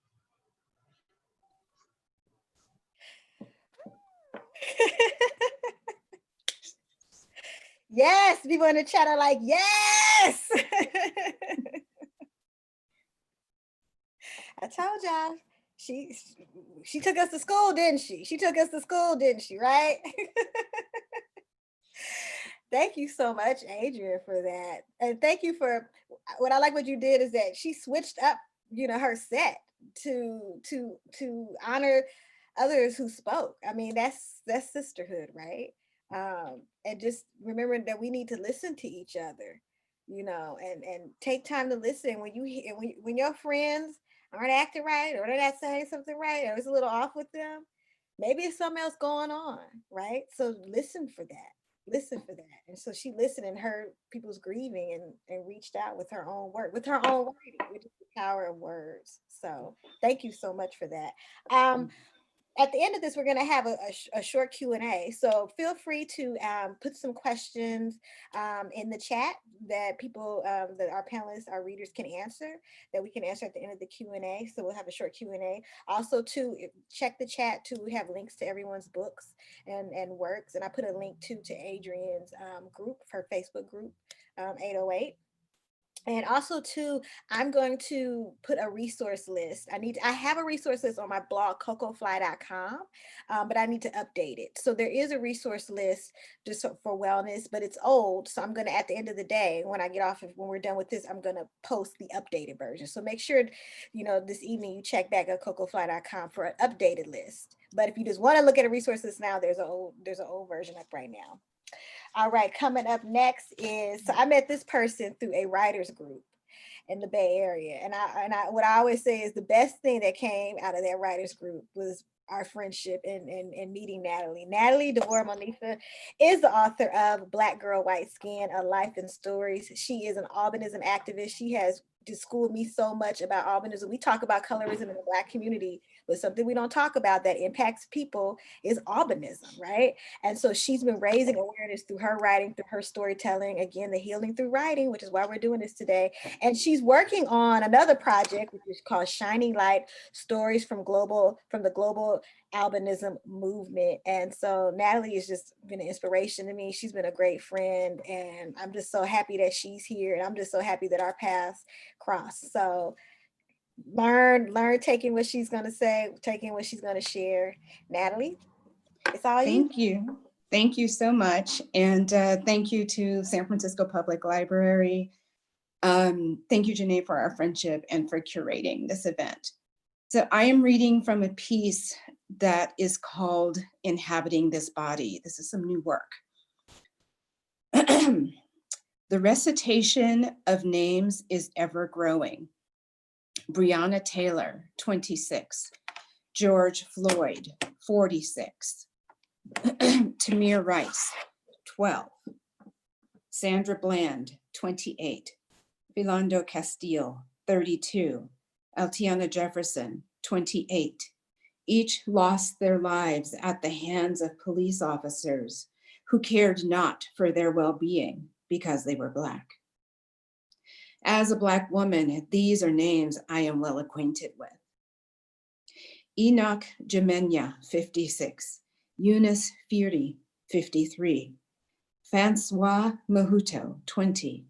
Yes, people in the chat are like, yes. I told y'all, she took us to school, didn't she? She took us to school, didn't she, right? Thank you so much, Adrian, for that. And thank you for, what I like what you did is that she switched up, her set to honor others who spoke. I mean, that's sisterhood, right? And just remembering that we need to listen to each other, and take time to listen when when your friends aren't acting right, or they're not saying something right, or it's a little off with them. Maybe it's something else going on, right? So listen for that. And so she listened and heard people's grieving and reached out with her own word, with her own writing, which is the power of words. So thank you so much for that. At the end of this, we're going to have a short Q&A. So feel free to put some questions in the chat that people, that our panelists, our readers can answer, that we can answer at the end of the Q&A. So we'll have a short Q&A. Also, to check the chat too. We have links to everyone's books and works. And I put a link to Adrian's group, her Facebook group, 808. And also too, I'm going to put a resource list. I have a resource list on my blog, cocofly.com, but I need to update it. So there is a resource list just for wellness, but it's old. So I'm going to, at the end of the day, when I get off, when we're done with this, I'm going to post the updated version. So make sure, this evening you check back at cocofly.com for an updated list. But if you just want to look at a resource list now, there's an old version up right now. All right, coming up next is, so I met this person through a writers group in the Bay Area. And what I always say is the best thing that came out of that writers group was our friendship and meeting Natalie. Natalie DeVore Monifa is the author of Black Girl, White Skin, A Life and Stories. She is an albinism activist. She has just schooled me so much about albinism. We talk about colorism in the Black community, but something we don't talk about that impacts people is albinism, right? And so she's been raising awareness through her writing, through her storytelling, again, the healing through writing, which is why we're doing this today. And she's working on another project, which is called Shining Light, Stories from the Global Albinism Movement. And so Natalie has just been an inspiration to me. She's been a great friend, and I'm just so happy that she's here. And I'm just so happy that our paths cross. So learn, taking what she's going to say, taking what she's going to share. Natalie, it's all you. Thank you. Thank you so much. And thank you to San Francisco Public Library. Thank you, Janae, for our friendship and for curating this event. So I am reading from a piece that is called Inhabiting This Body. This is some new work. The recitation of names is ever growing. Breonna Taylor, 26. George Floyd, 46. Tamir Rice, 12. Sandra Bland, 28. Philando Castile, 32. Altiana Jefferson, 28. Each lost their lives at the hands of police officers who cared not for their well-being because they were Black. As a Black woman, these are names I am well acquainted with. Enoch Jemenya, 56. Eunice Fury, 53. Francois Mahuto, 20.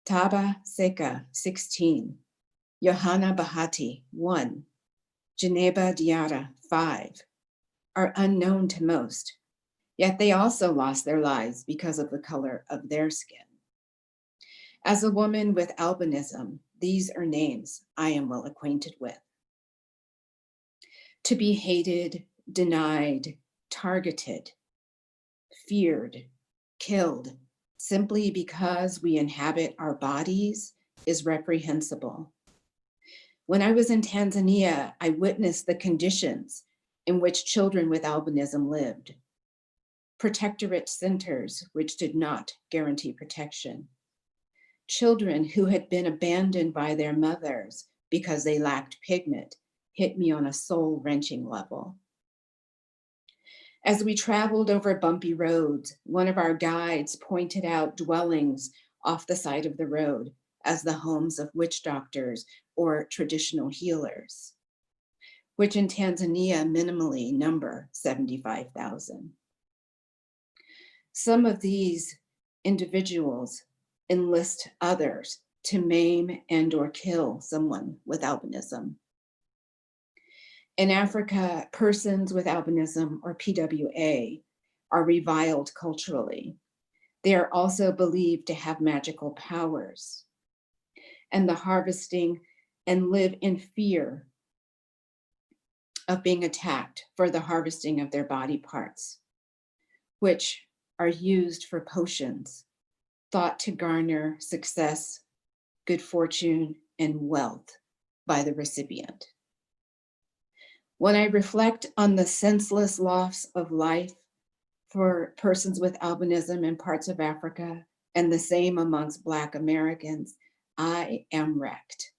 Taba Seka, 16. Johanna Bahati, 1. Geneba Diarra, 5, are unknown to most, yet they also lost their lives because of the color of their skin. As a woman with albinism, these are names I am well acquainted with. To be hated, denied, targeted, feared, killed, simply because we inhabit our bodies is reprehensible. When I was in Tanzania, I witnessed the conditions in which children with albinism lived. Protectorate centers which did not guarantee protection. Children who had been abandoned by their mothers because they lacked pigment hit me on a soul-wrenching level. As we traveled over bumpy roads, one of our guides pointed out dwellings off the side of the road as the homes of witch doctors or traditional healers, which in Tanzania minimally number 75,000. Some of these individuals enlist others to maim and or kill someone with albinism. In Africa, persons with albinism or PWA are reviled culturally. They are also believed to have magical powers, and the harvesting and live in fear of being attacked for the harvesting of their body parts, which are used for potions thought to garner success, good fortune, and wealth by the recipient. When I reflect on the senseless loss of life for persons with albinism in parts of Africa, and the same amongst Black Americans, I am wrecked.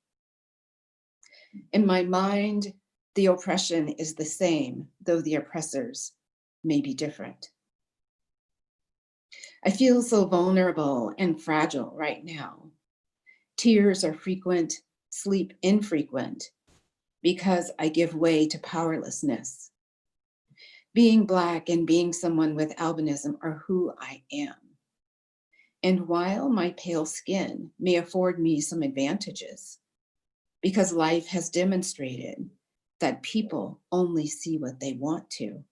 In my mind, the oppression is the same, though the oppressors may be different. I feel so vulnerable and fragile right now. Tears are frequent, sleep infrequent, because I give way to powerlessness. Being Black and being someone with albinism are who I am. And while my pale skin may afford me some advantages, because life has demonstrated that people only see what they want to,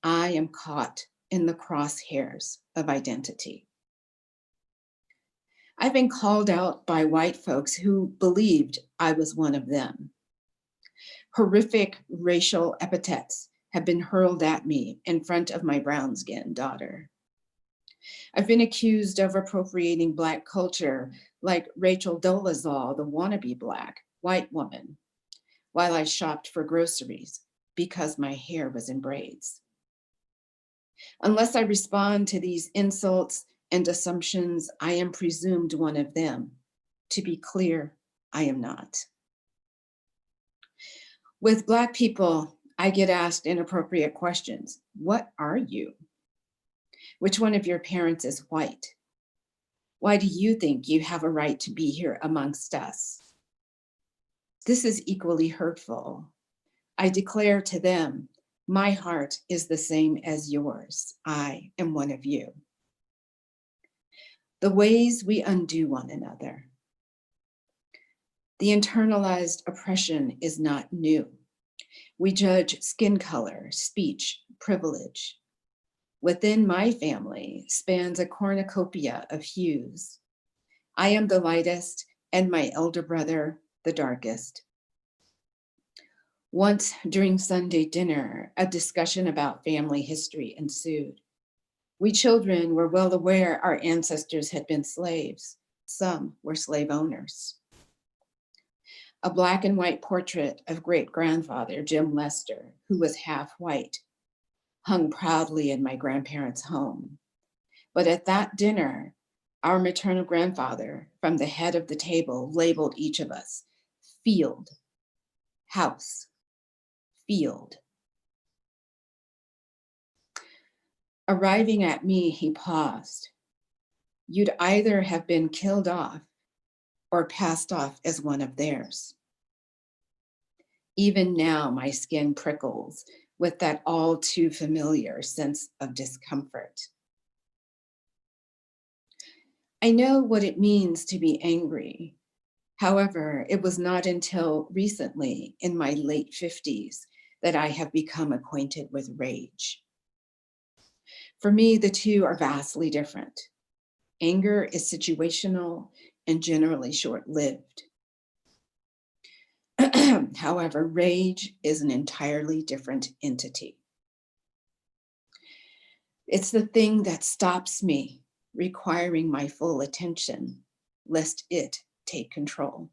I am caught in the crosshairs of identity. I've been called out by white folks who believed I was one of them. Horrific racial epithets have been hurled at me in front of my brown-skinned daughter. I've been accused of appropriating Black culture like Rachel Dolezal, the wannabe Black white woman, while I shopped for groceries because my hair was in braids. Unless I respond to these insults and assumptions, I am presumed one of them. To be clear, I am not. With Black people, I get asked inappropriate questions. What are you? Which one of your parents is white? Why do you think you have a right to be here amongst us? This is equally hurtful. I declare to them, my heart is the same as yours. I am one of you. The ways we undo one another. The internalized oppression is not new. We judge skin color, speech, privilege. Within my family spans a cornucopia of hues. I am the lightest and my elder brother, the darkest. Once during Sunday dinner, a discussion about family history ensued. We children were well aware our ancestors had been slaves. Some were slave owners. A black and white portrait of great-grandfather Jim Lester, who was half white, hung proudly in my grandparents' home. But at that dinner, our maternal grandfather, from the head of the table, labeled each of us field, house, field. Arriving at me, he paused. You'd either have been killed off or passed off as one of theirs. Even now, my skin prickles with that all too familiar sense of discomfort. I know what it means to be angry. However, it was not until recently, in my late 50s, that I have become acquainted with rage. For me, the two are vastly different. Anger is situational and generally short-lived. However, rage is an entirely different entity. It's the thing that stops me, requiring my full attention, lest it take control.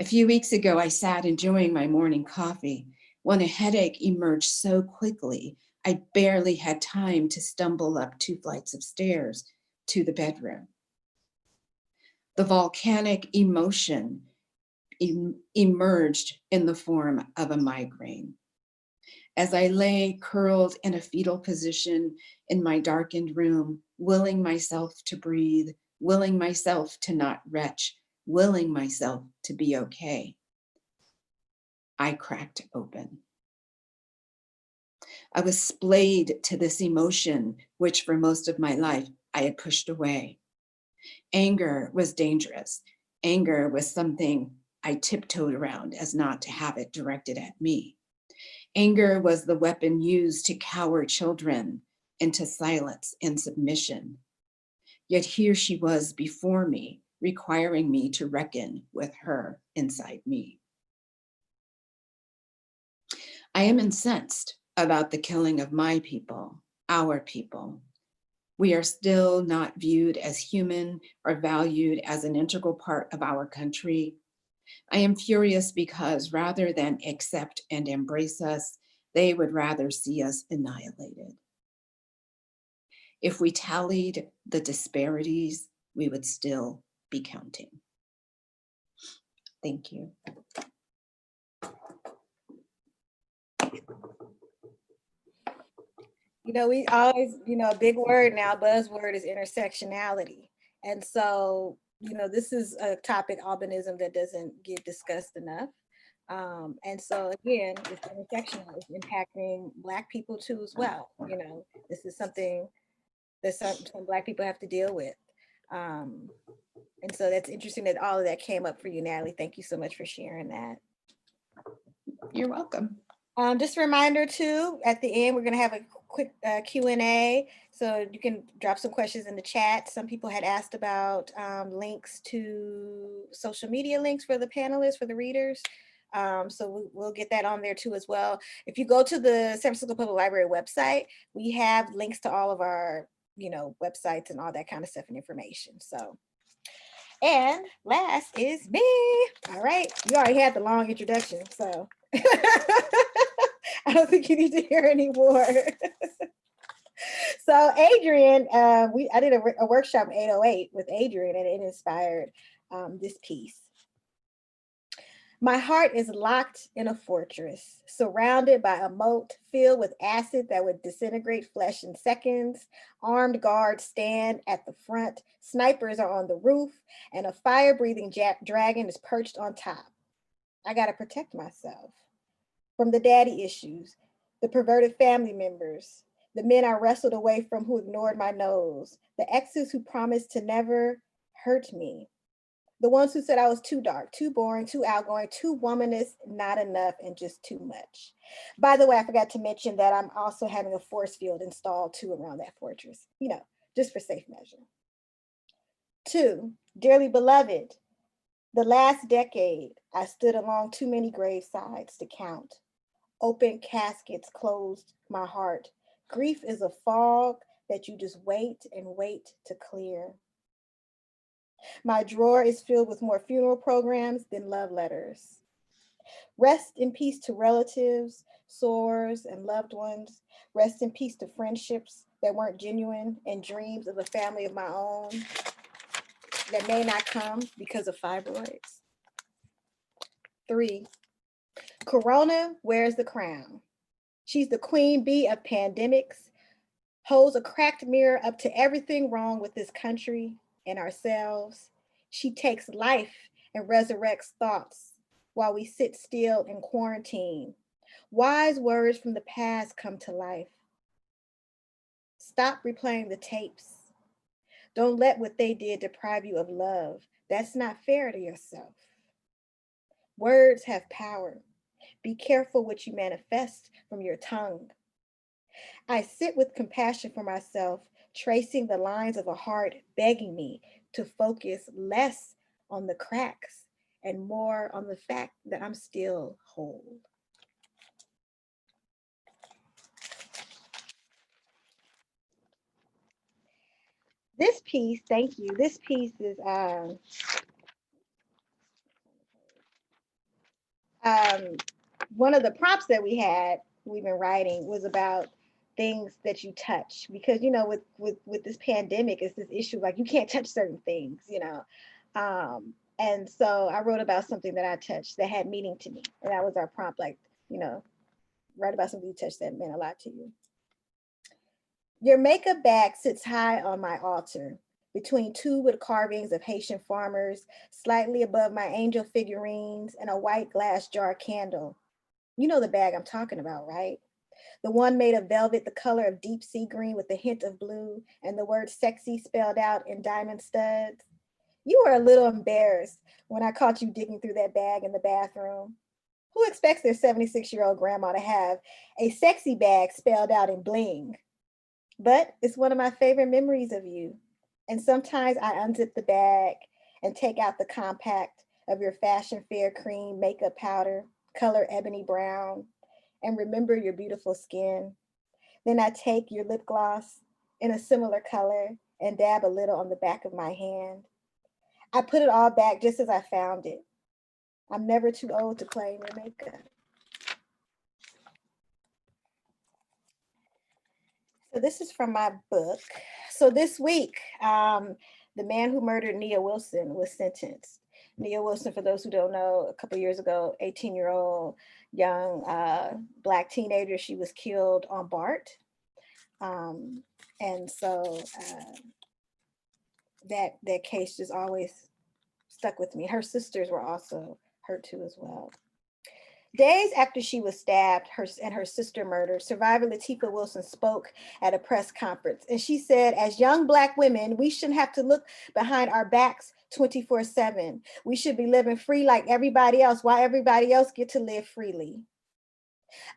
A few weeks ago, I sat enjoying my morning coffee when a headache emerged so quickly, I barely had time to stumble up 2 flights of stairs to the bedroom. The volcanic emotion emerged in the form of a migraine. As I lay curled in a fetal position in my darkened room, willing myself to breathe, willing myself to not retch, willing myself to be okay, I cracked open. I was splayed to this emotion, which for most of my life I had pushed away. Anger was dangerous. Anger was something I tiptoed around as not to have it directed at me. Anger was the weapon used to cower children into silence and submission. Yet here she was before me, requiring me to reckon with her inside me. I am incensed about the killing of my people, our people. We are still not viewed as human or valued as an integral part of our country. I am furious because rather than accept and embrace us, they would rather see us annihilated. If we tallied the disparities, we would still be counting. Thank you. You know, we always, a big word now, buzzword is intersectionality. And so, this is a topic, albinism, that doesn't get discussed enough. And so again, it's intersectional, it's impacting Black people too as well. This is something that some Black people have to deal with. And so that's interesting that all of that came up for you, Natalie. Thank you so much for sharing that. You're welcome. Just a reminder too, at the end, we're gonna have a quick Q&A. So you can drop some questions in the chat. Some people had asked about links to social media links for the panelists, for the readers. So we'll get that on there too as well. If you go to the San Francisco Public Library website, we have links to all of our, websites and all that kind of stuff and information. So, and last is me. All right, you already had the long introduction, so I don't think you need to hear any more. So Adrian, I did a workshop in 808 with Adrian, and it inspired this piece. My heart is locked in a fortress, surrounded by a moat filled with acid that would disintegrate flesh in seconds. Armed guards stand at the front, snipers are on the roof, and a fire-breathing dragon is perched on top. I gotta protect myself from the daddy issues, the perverted family members, the men I wrestled away from who ignored my nose, the exes who promised to never hurt me, the ones who said I was too dark, too boring, too outgoing, too womanist, not enough, and just too much. By the way, I forgot to mention that I'm also having a force field installed too around that fortress, just for safe measure. 2, dearly beloved, the last decade, I stood along too many gravesides to count. Open caskets closed my heart. Grief is a fog that you just wait and wait to clear. My drawer is filled with more funeral programs than love letters. Rest in peace to relatives, sores, and loved ones. Rest in peace to friendships that weren't genuine and dreams of a family of my own that may not come because of fibroids. 3, Corona wears the crown. She's the queen bee of pandemics, holds a cracked mirror up to everything wrong with this country and ourselves. She takes life and resurrects thoughts while we sit still in quarantine. Wise words from the past come to life. Stop replaying the tapes. Don't let what they did deprive you of love. That's not fair to yourself. Words have power. Be careful what you manifest from your tongue. I sit with compassion for myself, tracing the lines of a heart begging me to focus less on the cracks and more on the fact that I'm still whole. This piece, thank you. This piece is one of the prompts that we've been writing was about things that you touch, because with this pandemic, it's this issue like you can't touch certain things, and so I wrote about something that I touched that had meaning to me, and that was our prompt, like, write about something you touched that meant a lot to you. Your makeup bag sits high on my altar, between 2 wood carvings of Haitian farmers, slightly above my angel figurines and a white glass jar candle. You know the bag I'm talking about, right? The one made of velvet, the color of deep sea green with a hint of blue, and the word sexy spelled out in diamond studs. You were a little embarrassed when I caught you digging through that bag in the bathroom. Who expects their 76-year-old grandma to have a sexy bag spelled out in bling? But it's one of my favorite memories of you. And sometimes I unzip the bag and take out the compact of your fashion fair cream makeup powder, color ebony brown, and remember your beautiful skin. Then I take your lip gloss in a similar color and dab a little on the back of my hand. I put it all back just as I found it. I'm never too old to claim your makeup. So this is from my book. So this week, the man who murdered Nia Wilson was sentenced. Nia Wilson, for those who don't know, a couple years ago, 18-year-old young Black teenager, she was killed on BART. And so that case just always stuck with me. Her sisters were also hurt too as well. Days after she was stabbed and her sister murdered, survivor Latifah Wilson spoke at a press conference. And she said, as young Black women, we shouldn't have to look behind our backs 24/7. We should be living free like everybody else. Why everybody else get to live freely?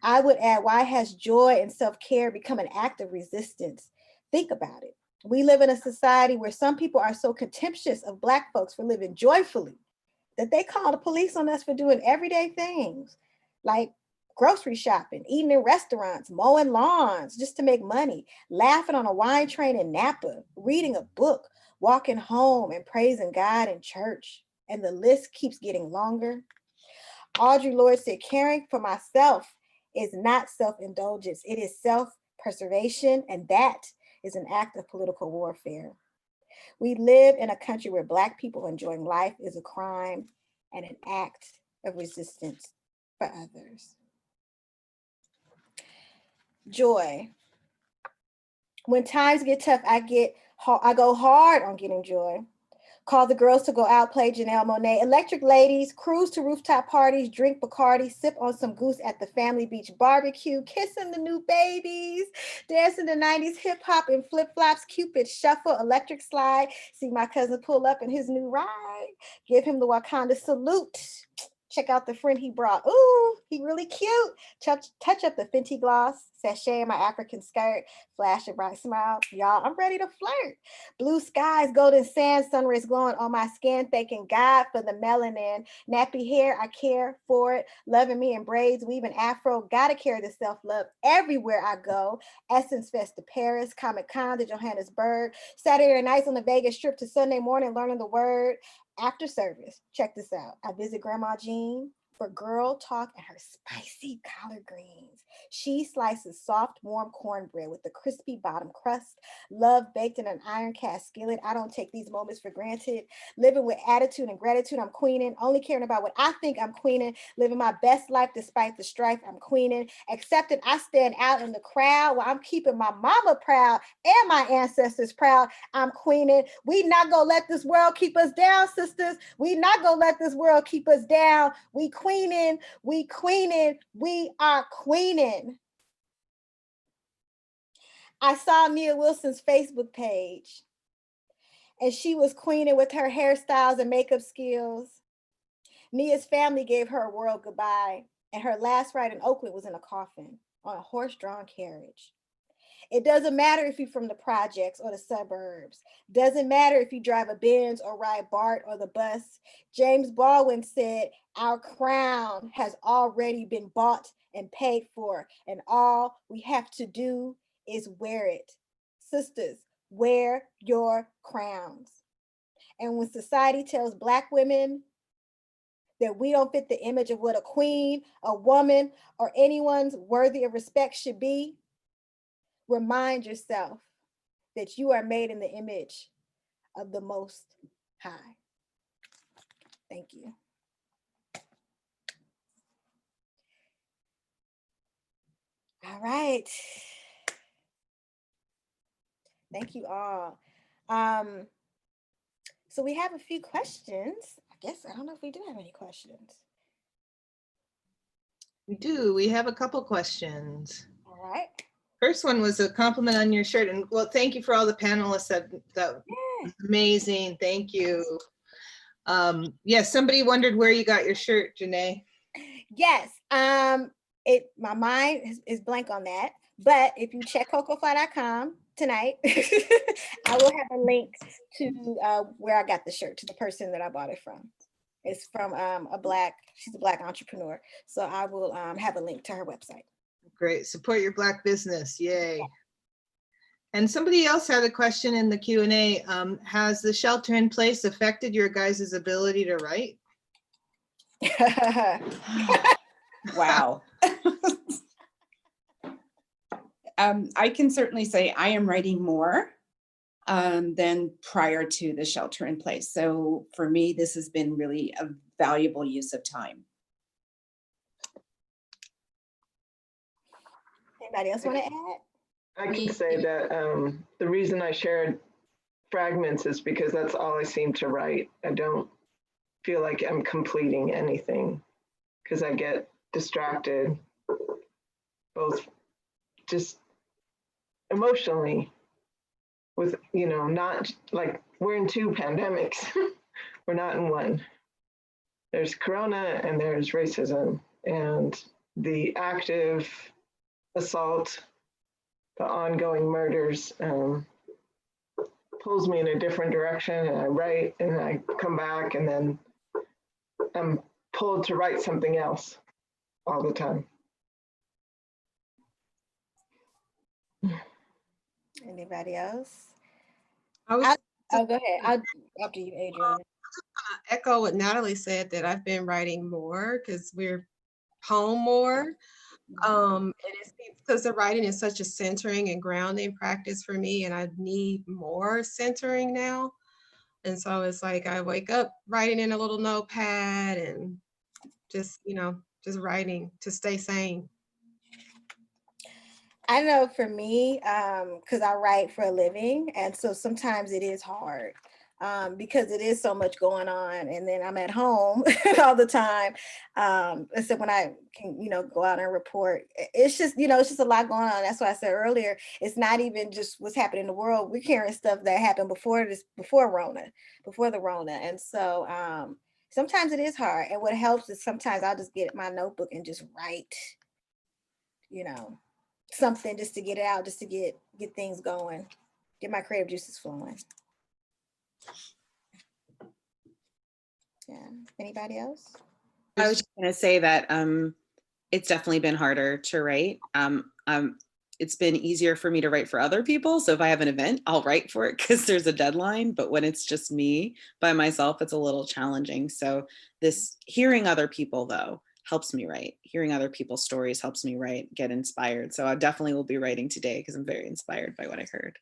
I would add, why has joy and self-care become an act of resistance? Think about it. We live in a society where some people are so contemptuous of Black folks for living joyfully that they call the police on us for doing everyday things like grocery shopping, eating in restaurants, mowing lawns just to make money, laughing on a wine train in Napa, reading a book, walking home and praising God in church. And the list keeps getting longer. Audre Lorde said, caring for myself is not self-indulgence. It is self-preservation, and that is an act of political warfare. We live in a country where Black people enjoying life is a crime and an act of resistance for others. Joy. When times get tough, I go hard on getting joy. Call the girls to go out, play Janelle Monáe, electric ladies, cruise to rooftop parties, drink Bacardi, sip on some goose at the family beach barbecue, kissing the new babies, dancing the 90s hip hop and flip flops, Cupid shuffle, electric slide, see my cousin pull up in his new ride, give him the Wakanda salute. Check out the friend he brought. Ooh, he really cute. Touch up the Fenty gloss, sachet in my African skirt, flash a bright smile. Y'all, I'm ready to flirt. Blue skies, golden sand, sun rays glowing on my skin. Thanking God for the melanin. Nappy hair, I care for it. Loving me in braids, weaving afro. Gotta carry the self-love everywhere I go. Essence Fest to Paris, Comic Con to Johannesburg. Saturday nights on the Vegas Strip to Sunday morning learning the word. After service, check this out. I visit Grandma Jean for girl talk and her spicy collard greens. She slices soft, warm cornbread with a crispy bottom crust. Love baked in an iron cast skillet. I don't take these moments for granted. Living with attitude and gratitude, I'm queening. Only caring about what I think, I'm queening. Living my best life despite the strife, I'm queening. Accepting I stand out in the crowd while I'm keeping my mama proud and my ancestors proud, I'm queening. We not gonna let this world keep us down, sisters. We not gonna let this world keep us down. We queening, we queening, we are queening. I saw Nia Wilson's Facebook page and she was queening with her hairstyles and makeup skills. Nia's family gave her a world goodbye, and her last ride in Oakland was in a coffin on a horse-drawn carriage. It doesn't matter if you're from the projects or the suburbs. Doesn't matter if you drive a Benz or ride BART or the bus. James Baldwin said, our crown has already been bought and paid for, and all we have to do is wear it. Sisters, wear your crowns. And when society tells Black women that we don't fit the image of what a queen, a woman, or anyone's worthy of respect should be, remind yourself that you are made in the image of the Most High. Thank you. All right. Thank you all. So we have a few questions. I don't know if we do have any questions. We do. We have a couple questions. All right. First one was a compliment on your shirt. And well, thank you for all the panelists. That was amazing. Thank you. Yes, somebody wondered where you got your shirt, Janae. Yes. My mind is blank on that. But if you check cocofly.com tonight, I will have a link to where I got the shirt, to the person that I bought it from. It's from she's a Black entrepreneur. So I will have a link to her website. Great. Support your Black business. Yay. And somebody else had a question in the Q&A. Has the shelter in place affected your guys' ability to write? Wow. I can certainly say I am writing more than prior to the shelter in place. So for me, this has been really a valuable use of time. Anybody else want to add? I can say that the reason I shared fragments is because that's all I seem to write. I don't feel like I'm completing anything because I get distracted, both just emotionally with, not like we're in two pandemics. We're not in one. There's Corona and there's racism, and the active assault, the ongoing murders pulls me in a different direction, and I write and I come back and then I'm pulled to write something else all the time. Anybody else? I was Oh, go ahead. I'll after you, Adrian. echo what Natalie said, that I've been writing more because we're home more. And it's because the writing is such a centering and grounding practice for me, and I need more centering now. And so it's like I wake up writing in a little notepad and just, just writing to stay sane. I know for me, because I write for a living, and so sometimes it is hard because it is so much going on, and then I'm at home all the time. Except when I can, go out and report. It's just, it's just a lot going on. That's why I said earlier, it's not even just what's happening in the world. We're hearing stuff that happened before the Rona, and so sometimes it is hard. And what helps is sometimes I'll just get my notebook and just write, something just to get it out, just to get things going, get my creative juices flowing. Yeah. Anybody else? I was just going to say that it's definitely been harder to write. It's been easier for me to write for other people. So if I have an event, I'll write for it because there's a deadline. But when it's just me by myself, it's a little challenging. So this hearing other people, though, helps me write. Hearing other people's stories helps me write, get inspired. So I definitely will be writing today because I'm very inspired by what I heard.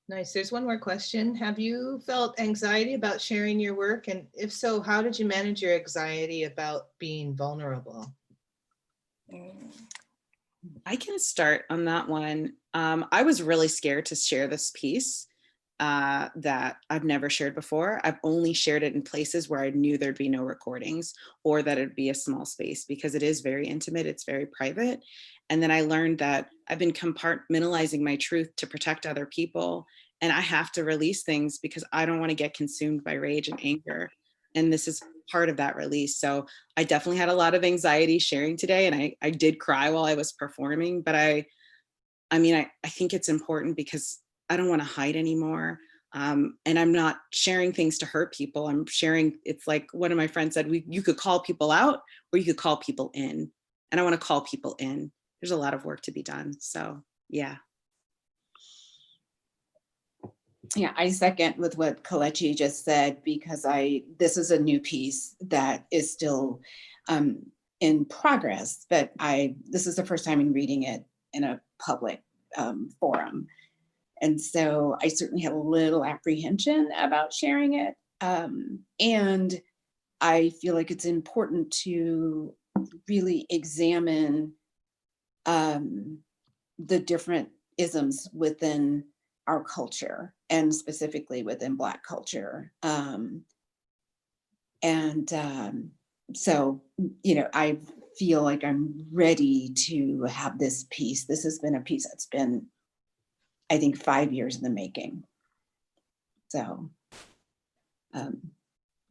Nice. There's one more question. Have you felt anxiety about sharing your work? And if so, how did you manage your anxiety about being vulnerable? I can start on that one. I was really scared to share this piece that I've never shared before. I've only shared it in places where I knew there'd be no recordings or that it'd be a small space because it is very intimate, it's very private. And then I learned that I've been compartmentalizing my truth to protect other people. And I have to release things because I don't want to get consumed by rage and anger. And this is part of that release. So I definitely had a lot of anxiety sharing today. And I did cry while I was performing, but I think it's important because I don't want to hide anymore. And I'm not sharing things to hurt people. I'm sharing, it's like one of my friends said, you could call people out or you could call people in. And I want to call people in. There's a lot of work to be done. So yeah. Yeah, I second with what Kelechi just said, because this is a new piece that is still in progress, but this is the first time in reading it in a public forum. And so I certainly have a little apprehension about sharing it. And I feel like it's important to really examine the different isms within our culture and specifically within Black culture. So, I feel like I'm ready to have this piece. This has been a piece that's been, I think, 5 years in the making. So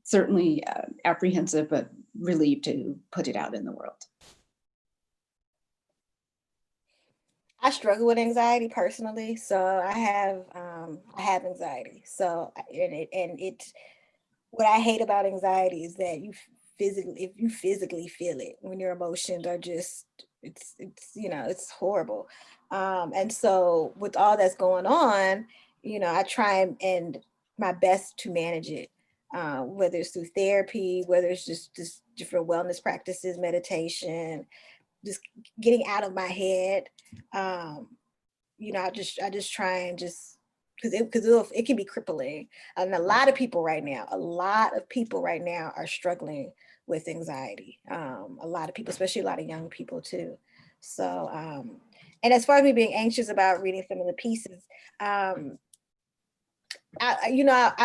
certainly apprehensive, but relieved to put it out in the world. I struggle with anxiety personally, so I have anxiety. So what I hate about anxiety is that if you physically feel it, when your emotions are just, it's horrible. And so with all that's going on, I try and my best to manage it, whether it's through therapy, whether it's just different wellness practices, meditation, just getting out of my head. I just try and just, because it can be crippling. And a lot of people right now are struggling with anxiety. A lot of people, especially a lot of young people too. So, and as far as me being anxious about reading some of the pieces, I'm not,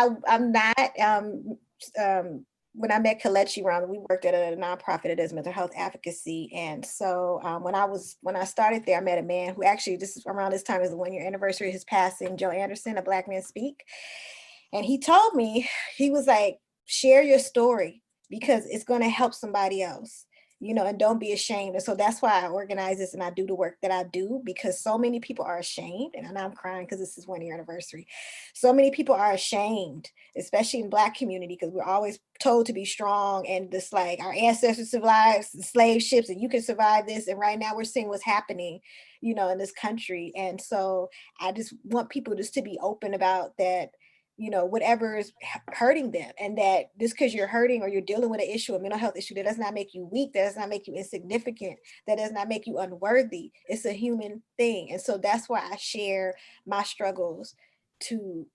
when I met Kelechi Brown, we worked at a nonprofit that does mental health advocacy. And so when I started there, I met a man who actually, this is around this time is the 1-year anniversary of his passing, Joe Anderson, A Black Man Speak. And he told me, he was like, share your story because it's going to help somebody else, and don't be ashamed. And so that's why I organize this and I do the work that I do, because so many people are ashamed. And I'm crying because this is 1-year anniversary. So many people are ashamed, especially in Black community, because we're always told to be strong and this, like, our ancestors survived slave ships and you can survive this. And right now we're seeing what's happening, in this country. And so I just want people just to be open about that, whatever is hurting them, and that just because you're hurting or you're dealing with an issue, a mental health issue, that does not make you weak, that does not make you insignificant, that does not make you unworthy. It's a human thing. And so that's why I share my struggles to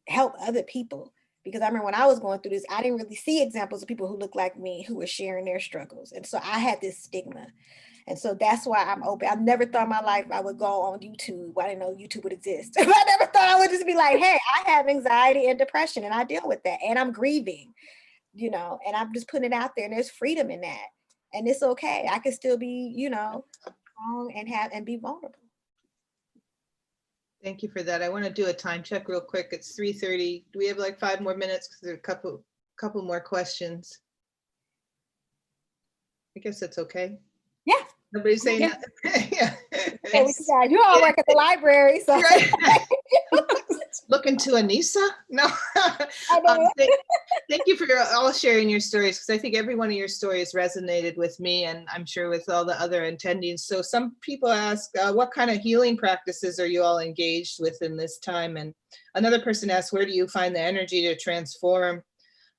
help other people. Because I remember when I was going through this, I didn't really see examples of people who look like me who were sharing their struggles. And so I had this stigma. And so that's why I'm open. I've never thought in my life I would go on YouTube. I didn't know YouTube would exist. I never thought I would just be like, hey, I have anxiety and depression and I deal with that. And I'm grieving, and I'm just putting it out there, and there's freedom in that. And it's okay. I can still be, strong and be vulnerable. Thank you for that. I want to do a time check real quick. It's 3:30. Do we have like 5 more minutes? Because there are a couple more questions. I guess that's okay. Yeah. Nobody's saying Yeah. nothing. Yeah. Hey, you all work at the library, so Right. Looking to Anissa? No. I know. Thank you for all sharing your stories, because I think every one of your stories resonated with me, and I'm sure with all the other attendees. So some people ask, what kind of healing practices are you all engaged with in this time? And another person asked, where do you find the energy to transform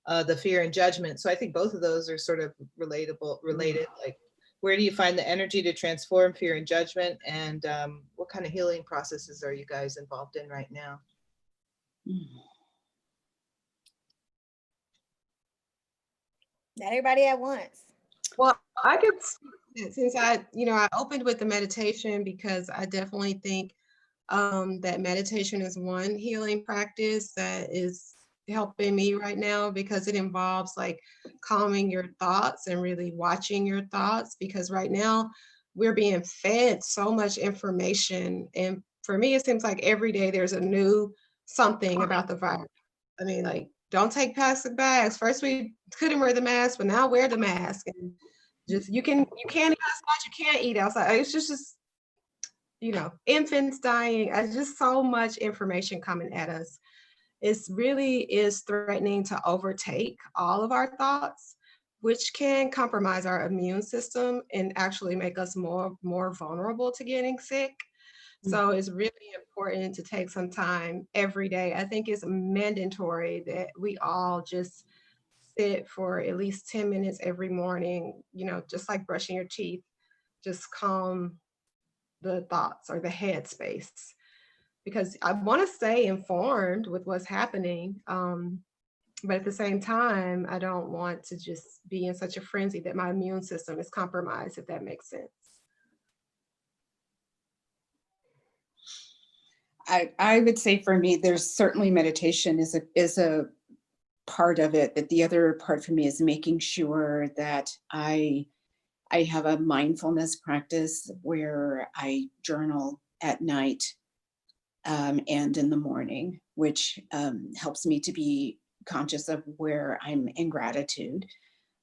the fear and judgment? So I think both of those are sort of related. Like, where do you find the energy to transform fear and judgment? And what kind of healing processes are you guys involved in right now? Not everybody at once. Well, I could, since I opened with the meditation, because I definitely think that meditation is one healing practice that is helping me right now, because it involves like calming your thoughts and really watching your thoughts, because right now we're being fed so much information. And for me, it seems like every day there's a new something about the virus. I mean, like, don't take plastic bags. First we couldn't wear the mask, but now wear the mask. And just you can't eat outside, you can't eat outside. It's just infants dying. Just so much information coming at us. It really is threatening to overtake all of our thoughts, which can compromise our immune system and actually make us more vulnerable to getting sick. So it's really important to take some time every day. I think it's mandatory that we all just sit for at least 10 minutes every morning, just like brushing your teeth, just calm the thoughts or the headspace. Because I want to stay informed with what's happening. But at the same time, I don't want to just be in such a frenzy that my immune system is compromised, if that makes sense. I would say for me, there's certainly meditation is a part of it, but the other part for me is making sure that I have a mindfulness practice where I journal at night and in the morning, which helps me to be conscious of where I'm in gratitude.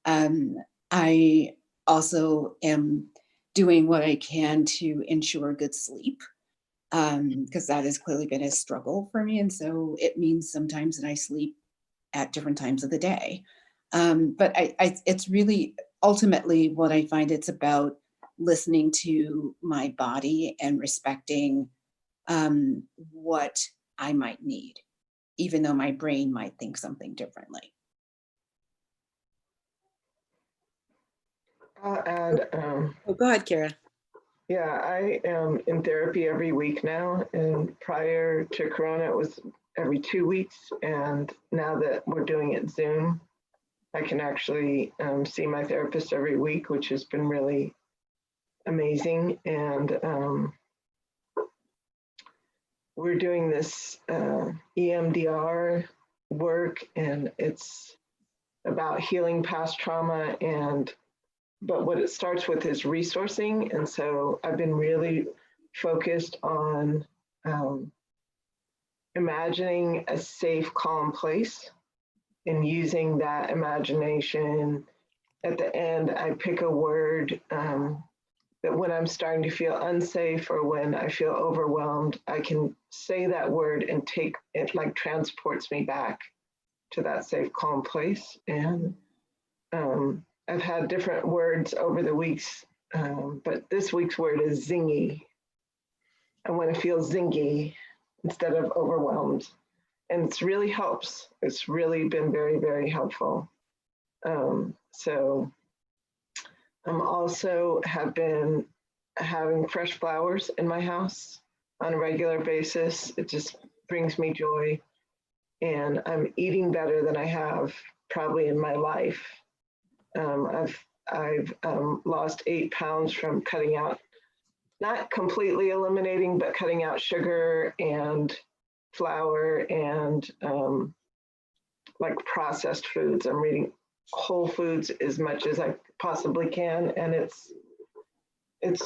I also am doing what I can to ensure good sleep, because that has clearly been a struggle for me. And so it means sometimes that I sleep at different times of the day. But it's really ultimately what I find it's about listening to my body and respecting what I might need, even though my brain might think something differently. I'll add, Oh, go ahead, Kira. yeah, I am in therapy every week now, and prior to Corona, it was every 2 weeks. And now that we're doing it Zoom, I can actually see my therapist every week, which has been really amazing. And we're doing this EMDR work, and it's about healing past trauma, but what it starts with is resourcing. And so I've been really focused on imagining a safe, calm place and using that imagination. At the end, I pick a word that when I'm starting to feel unsafe or when I feel overwhelmed, I can say that word and take it, like transports me back to that safe, calm place. And I've had different words over the weeks, but this week's word is zingy. I want to feel zingy instead of overwhelmed. And it's really helps. It's really been very, very helpful. So I'm also have been having fresh flowers in my house on a regular basis. It just brings me joy. And I'm eating better than I have probably in my life. I've lost 8 pounds from cutting out, not completely eliminating, but cutting out sugar and flour and like processed foods. I'm eating whole foods as much as I possibly can, and it's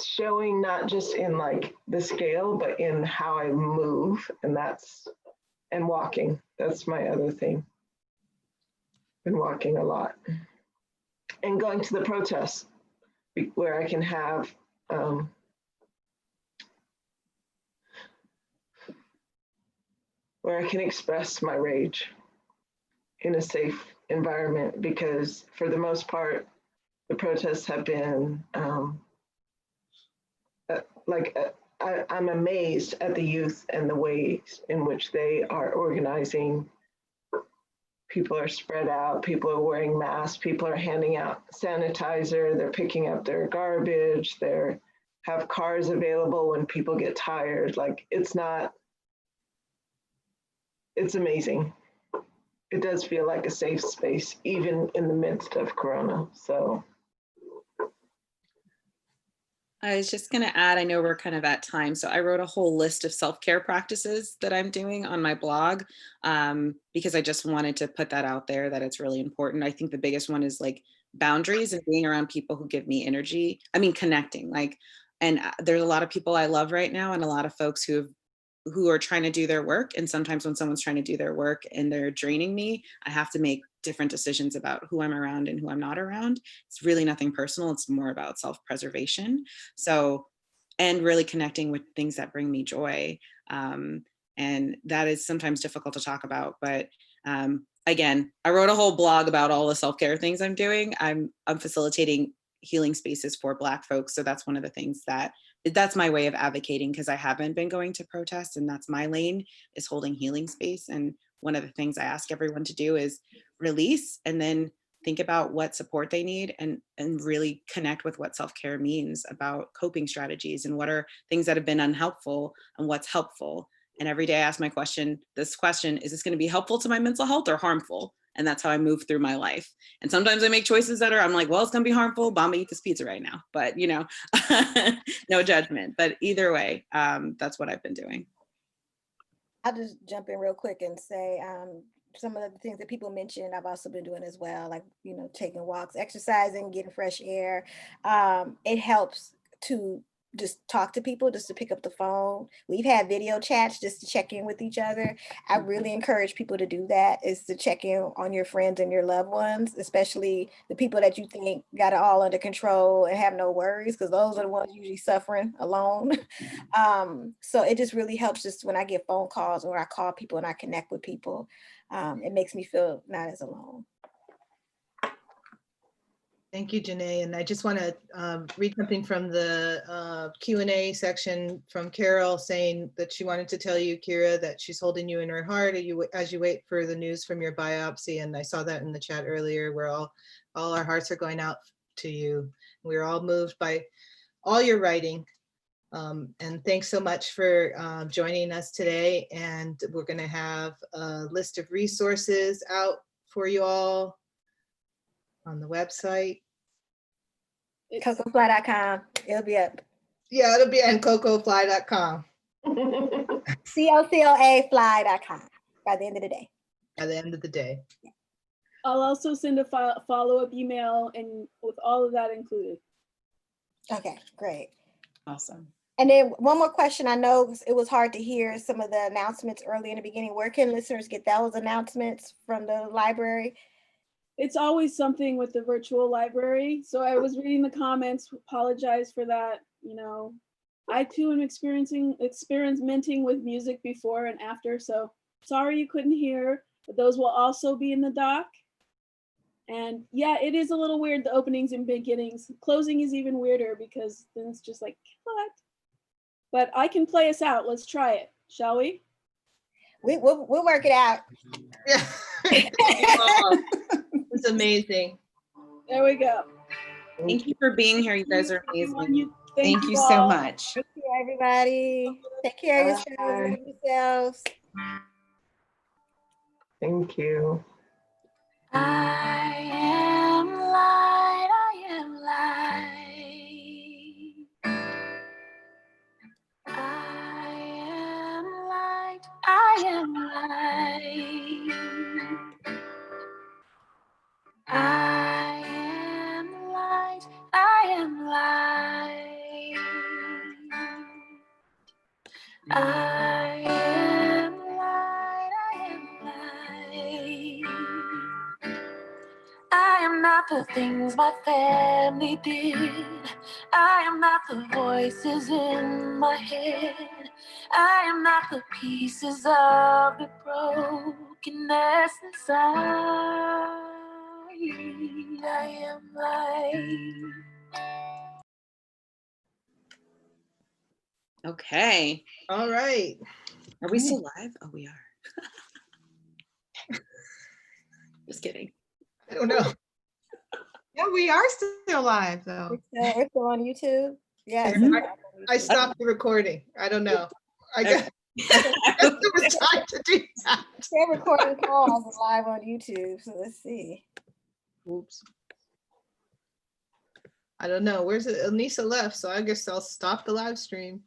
showing not just in like the scale, but in how I move, and walking. That's my other thing. Been walking a lot and going to the protests where I can have where I can express my rage in a safe environment, because for the most part, the protests have been I'm amazed at the youth and the ways in which they are organizing. People are spread out, people are wearing masks, people are handing out sanitizer, they're picking up their garbage, they have cars available when people get tired. Like it's amazing. It does feel like a safe space, even in the midst of Corona. So I was just going to add, I know we're kind of at time, so I wrote a whole list of self-care practices that I'm doing on my blog, because I just wanted to put that out there, that it's really important. I think the biggest one is like boundaries and being around people who give me energy. I mean, connecting, like, and there's a lot of people I love right now and a lot of folks who are trying to do their work. And sometimes when someone's trying to do their work and they're draining me, I have to make different decisions about who I'm around and who I'm not around. It's really nothing personal. It's more about self-preservation. So, and really connecting with things that bring me joy. And that is sometimes difficult to talk about, but again, I wrote a whole blog about all the self-care things I'm doing. I'm facilitating healing spaces for Black folks. So that's one of the things that's my way of advocating, because I haven't been going to protests, and that's my lane, is holding healing space. And one of the things I ask everyone to do is release and then think about what support they need, and really connect with what self-care means, about coping strategies and what are things that have been unhelpful and what's helpful. And every day I ask this question, is this going to be helpful to my mental health or harmful? And that's how I move through my life. And sometimes I make choices I'm like, well, it's gonna be harmful. Bomba, eat this pizza right now. But no judgment. But either way, that's what I've been doing. I'll just jump in real quick and say some of the things that people mentioned, I've also been doing as well, like, taking walks, exercising, getting fresh air. It helps to just talk to people, just to pick up the phone. We've had video chats just to check in with each other. I really encourage people to do that, is to check in on your friends and your loved ones, especially the people that you think got it all under control and have no worries, because those are the ones usually suffering alone. So it just really helps, just when I get phone calls or I call people and I connect with people, it makes me feel not as alone. Thank you, Janae. And I just want to read something from the Q&A section from Carol, saying that she wanted to tell you, Kira, that she's holding you in her heart as you wait for the news from your biopsy. And I saw that in the chat earlier, where all our hearts are going out to you. We're all moved by all your writing. And thanks so much for joining us today. And we're going to have a list of resources out for you all on the website. CocoFly.com. It'll be up. Yeah, it'll be on cocofly.com. COCOA fly.com by the end of the day. By the end of the day. I'll also send a follow-up email and with all of that included. Okay, great. Awesome. And then one more question. I know it was hard to hear some of the announcements early in the beginning. Where can listeners get those announcements from the library? It's always something with the virtual library. So I was reading the comments, apologize for that. You know, I too am experimenting with music before and after. So sorry you couldn't hear, but those will also be in the doc. And yeah, it is a little weird, the openings and beginnings. Closing is even weirder because then it's just like, what? But I can play us out. Let's try it, shall we? We'll work it out. Yeah. It's amazing. There we go. Thank you for being here. You guys are amazing. Thank you so all. much. Thank you, everybody. Take care of yourselves. Bye. Love yourselves. Thank you. I am light, I am light. I am light, I am light. I am light, I am light. I am light, I am light. I am not the things my family did. I am not the voices in my head. I am not the pieces of the brokenness inside. I am light. Okay. All right. Are we still live? Oh, we are. Just kidding. I don't know. Yeah, we are still live though. We're still on YouTube. Yes. I stopped the recording. I don't know. I guess it was time to do that. They're recording calls live on YouTube. So let's see. Oops. I don't know. Where's it? Anissa left, so I guess I'll stop the live stream.